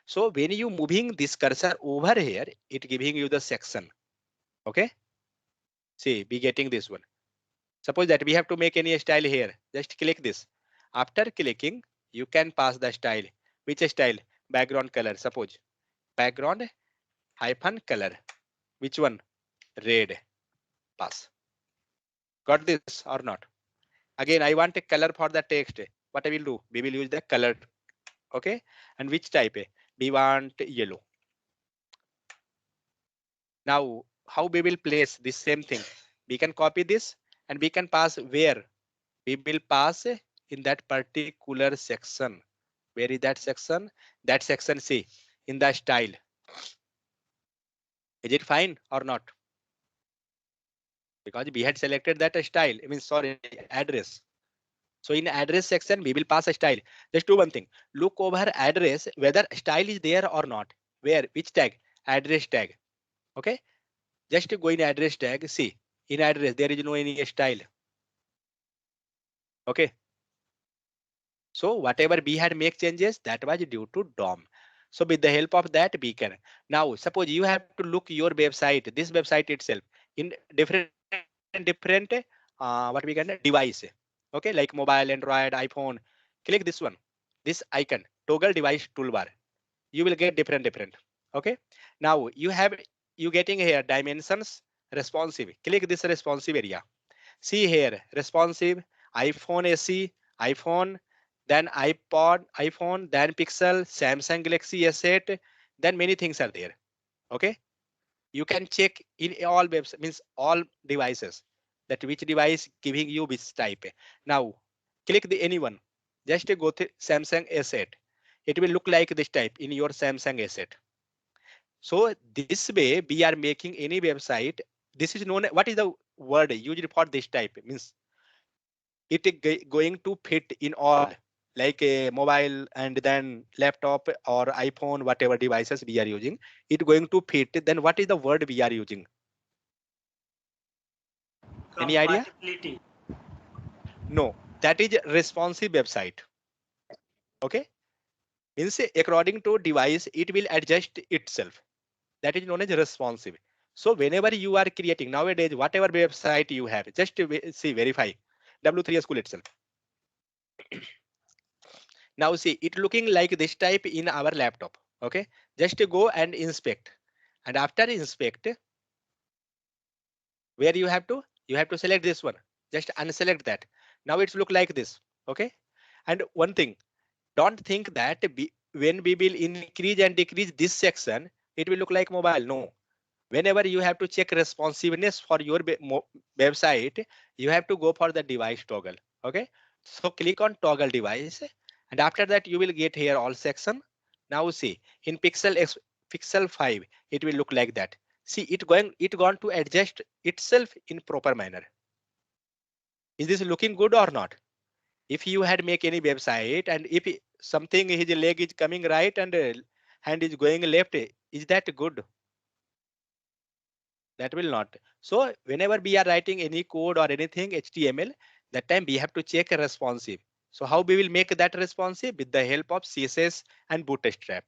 So when you moving this cursor over here, it giving you the section. Okay, see be getting this one. Suppose that we have to make any style here, just click this. After clicking, you can pass the style. Which style? Background color. Suppose background hyphen color. Which one? Red. Pass. Got this or not? Again, I want a color for the text. What I will do? We will use the color. Okay, and which type? We want yellow. Now, how we will place this same thing? We can copy this and we can pass where? We will pass in that particular section. Where is that section? That section, see, in the style. Is it fine or not? Because we had selected that style, I mean, sorry, address. So in address section, we will pass a style. Just do one thing. Look over address, whether style is there or not. Where? Which tag? Address tag. Okay. Just go in address tag. See, in address, there is no any style. Okay. So whatever we had make changes, that was due to DOM. So with the help of that, we can. Now, suppose you have to look your website, this website itself, in different what we can device. Okay, like mobile, Android, iPhone. Click this one, this icon, toggle device toolbar. You will get different. Okay. Now you getting here dimensions responsive. Click this responsive area. See here responsive, iPhone SE, iPhone, then iPod, iPhone, then Pixel, Samsung Galaxy S8, then many things are there. Okay. You can check in all webs, means all devices, that which device giving you which type. Now click the anyone. Just go to Samsung S8. It will look like this type in your Samsung S8. So this way we are making any website. This is known. What is the word used for this type? Means it is going to fit in all, like a mobile and then laptop or iPhone, whatever devices we are using. It going to fit. Then what is the word we are using? Any idea? No, that is responsive website. Okay. Means according to device, it will adjust itself. That is known as responsive. So whenever you are creating nowadays, whatever website you have, just see, verify W3 School itself. Now see, it looking like this type in our laptop. Okay, just go and inspect. And after inspect, where you have to select this one. Just unselect that. Now it's look like this. Okay. And one thing, don't think that when we will increase and decrease this section, it will look like mobile. No. Whenever you have to check responsiveness for your website, you have to go for the device toggle. Okay. So click on toggle device. And after that, you will get here all section. Now see, in Pixel 5, it will look like that. See, it going to adjust itself in proper manner. Is this looking good or not? If you had make any website and if something his leg is coming right and hand is going left, is that good? That will not. So whenever we are writing any code or anything HTML, that time we have to check a responsive. So how we will make that responsive? With the help of CSS and Bootstrap.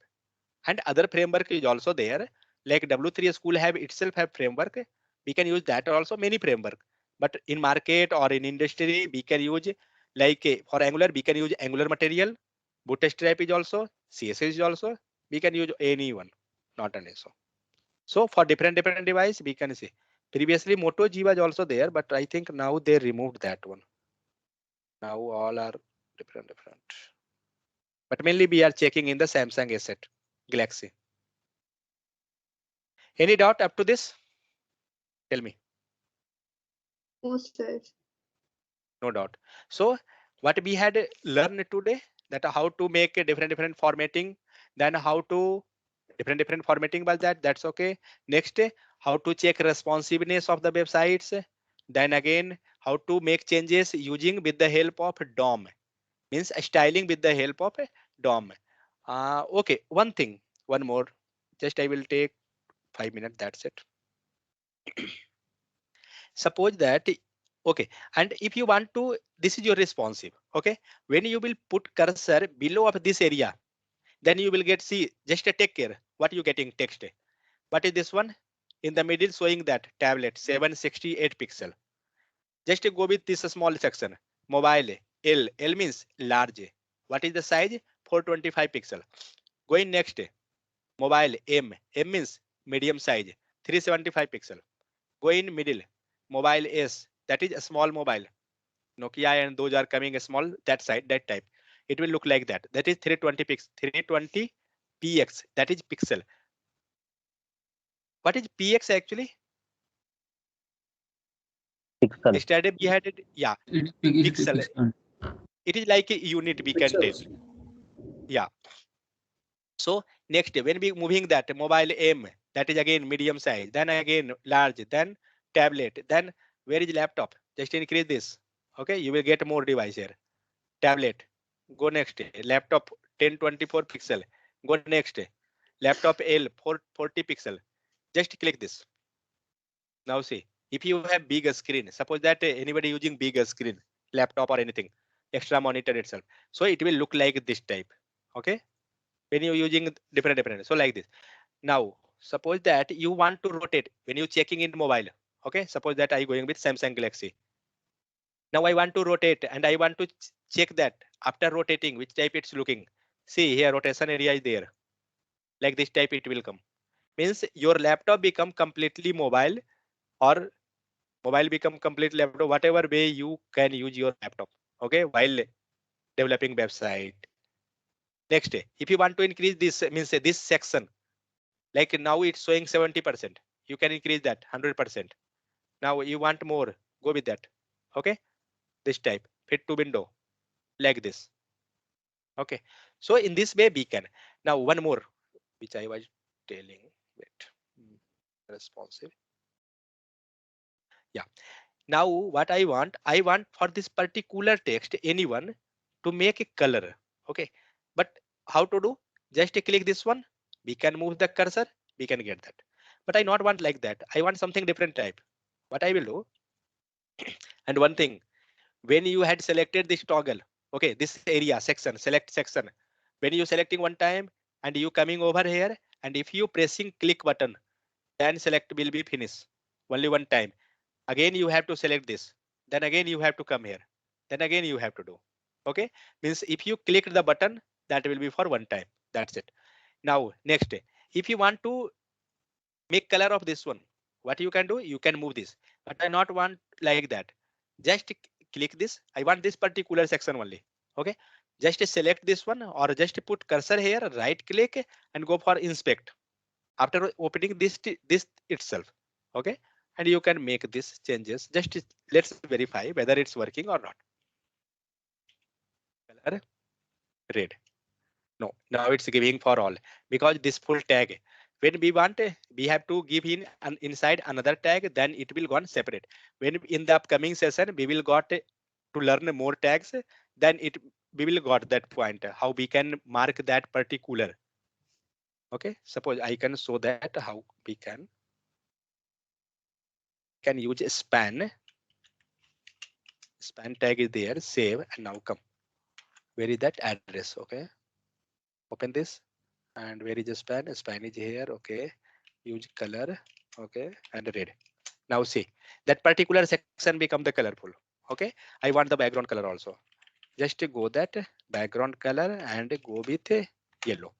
And other framework is also there, like W3 School have itself have framework. We can use that also, many framework. But in market or in industry, we can use like for Angular, we can use Angular material. Bootstrap is also, CSS is also. We can use any one, not an issue. So for different device, we can see. Previously Moto G was also there, but I think now they removed that one. Now all are different. But mainly we are checking in the Samsung asset, Galaxy. Any doubt up to this? Tell me. Oh, sir. No doubt. So what we had learned today, that how to make a different formatting, then how to different formatting was that's okay. Next, how to check responsiveness of the websites. Then again, how to make changes using with the help of DOM, means styling with the help of DOM. Okay, one more. Just I will take 5 minutes. That's it. Suppose that, okay, and if you want to, this is your responsive. Okay, when you will put cursor below of this area, then you will get, see, just take care what you getting text. What is this one? In the middle showing that tablet 768 pixel. Just go with this small section. Mobile L means large. What is the size? 425 pixel. Going next, mobile M means medium size, 375 pixel. Go in middle, mobile S, that is a small mobile. Nokia and those are coming a small, that side, that type. It will look like that. That is 320 pixel, 320 px, that is pixel. What is px actually? Pixel. Yesterday we had it, yeah, pixel. It is like a unit we can tell. Yeah. So next, when we moving that mobile M, that is again medium size, then again large, then tablet, then where is laptop? Just increase this. Okay, you will get more device here. Tablet. Go next. Laptop 1024 pixel. Go next. Laptop L 440 pixel. Just click this. Now see, if you have bigger screen, suppose that anybody using bigger screen, laptop or anything, extra monitor itself. So it will look like this type. Okay. When you're using different. So like this. Now, suppose that you want to rotate when you're checking in mobile. Okay. Suppose that I'm going with Samsung Galaxy. Now I want to rotate and I want to check that after rotating, which type it's looking. See here, rotation area is there. Like this type it will come. Means your laptop become completely mobile or mobile become complete laptop, whatever way you can use your laptop. Okay, while developing website. Next, if you want to increase this, means this section, like now it's showing 70%, you can increase that 100%. Now you want more, go with that. Okay, this type, fit to window, like this. Okay, so in this way we can. Now one more, which I was telling, wait, responsive. Yeah. Now what I want for this particular text, anyone to make a color. Okay, but how to do? Just click this one. We can move the cursor. We can get that. But I not want like that. I want something different type. What I will do? And one thing, when you had selected this toggle, okay, this area section, select section. When you selecting one time and you coming over here, and if you pressing click button, then select will be finished only one time. Again you have to select this, then again you have to come here, then again you have to do. Okay, means if you click the button, that will be for one time. That's it. Now next, if you want to make color of this one, what you can do, you can move this, but I not want like that. Just click this. I want this particular section only. Okay, just select this one or just put cursor here, right click and go for inspect. After opening this itself. Okay, and you can make these changes. Just let's verify whether it's working or not. Color red. No, now it's giving for all, because this full tag, when we want, we have to give in inside another tag, then it will go on separate. When in the upcoming session we will got to learn more tags, then it we will got that point, how we can mark that particular. Okay, suppose I can show that how we can use a span tag is there, save, and now come. Where is that address? Okay, open this, and where is the span? Span is here. Okay, use color. Okay, and red. Now see that particular section become the colorful. Okay, I want the background color also. Just go that background color and go with yellow.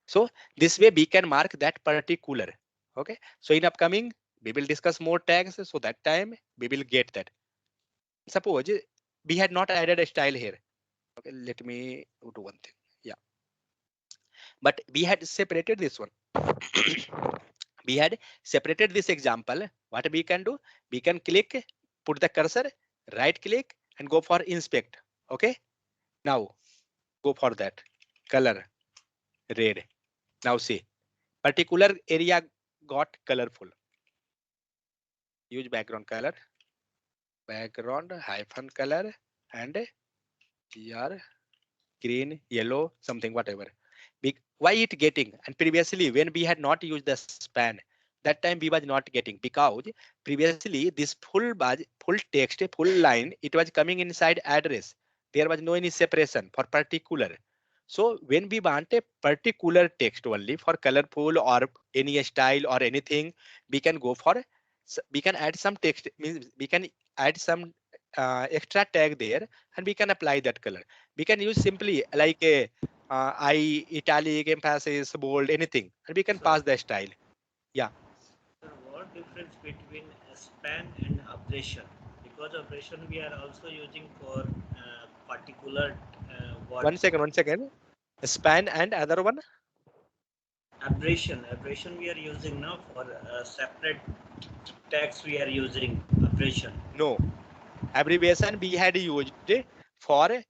So this way we can mark that particular. Okay, so in upcoming we will discuss more tags, so that time we will get that. Suppose we had not added a style here. Okay, let me do one thing. Yeah, but we had separated this one. We had separated this example. What we can do? We can click, put the cursor, right click, and go for inspect. Okay, now go for that color red. Now see, particular area got colorful. Use background color, background hyphen color, and here green, yellow, something, whatever. Why it getting? And previously when we had not used the span, that time we was not getting, because previously this full text, full line, it was coming inside address. There was no any separation for particular. So when we want a particular text only for colorful or any style or anything, we can go for, we can add some text, means we can add some extra tag there, and we can apply that color. We can use simply like a I, italic, emphasis, bold, anything, and we can pass the style. Yeah. Sir, what difference between a span and abrasion? Because abrasion we are also using for particular words. One second. Span and other one. Abrasion we are using now for separate tags. We are using abrasion. No, abbreviation we had used for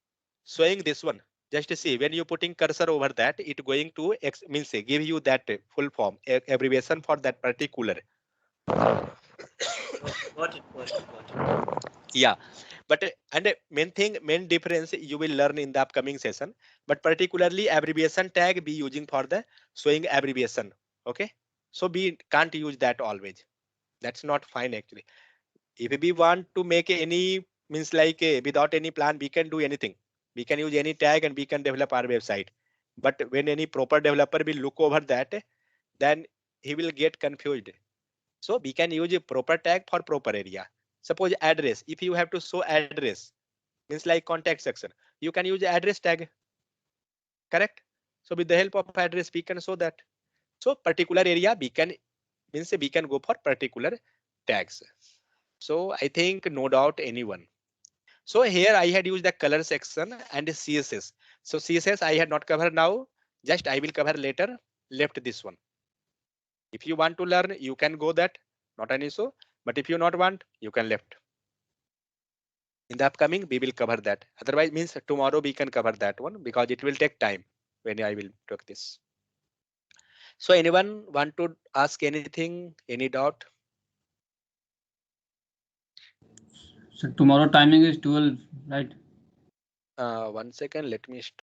showing this one. Just see, when you putting cursor over that, it going to means give you that full form abbreviation for that particular. Got it. Yeah, but and main difference you will learn in the upcoming session. But particularly abbreviation tag be using for the showing abbreviation. Okay, so we can't use that always. That's not fine actually. If we want to make any, means like without any plan, we can do anything. We can use any tag and we can develop our website. But when any proper developer will look over that, then he will get confused. So we can use a proper tag for proper area. Suppose address, if you have to show address, means like contact section, you can use address tag. Correct? So with the help of address, we can show that. So particular area, we can, means we can go for particular tags. So I think no doubt anyone. So here I had used the color section and CSS. So CSS I had not covered now, just I will cover later, left this one. If you want to learn, you can go that, not an issue. But if you not want, you can left. In the upcoming, we will cover that. Otherwise means tomorrow we can cover that one, because it will take time when I will talk this. So anyone want to ask anything, any doubt? So tomorrow timing is 12, right? 1 second, let me start.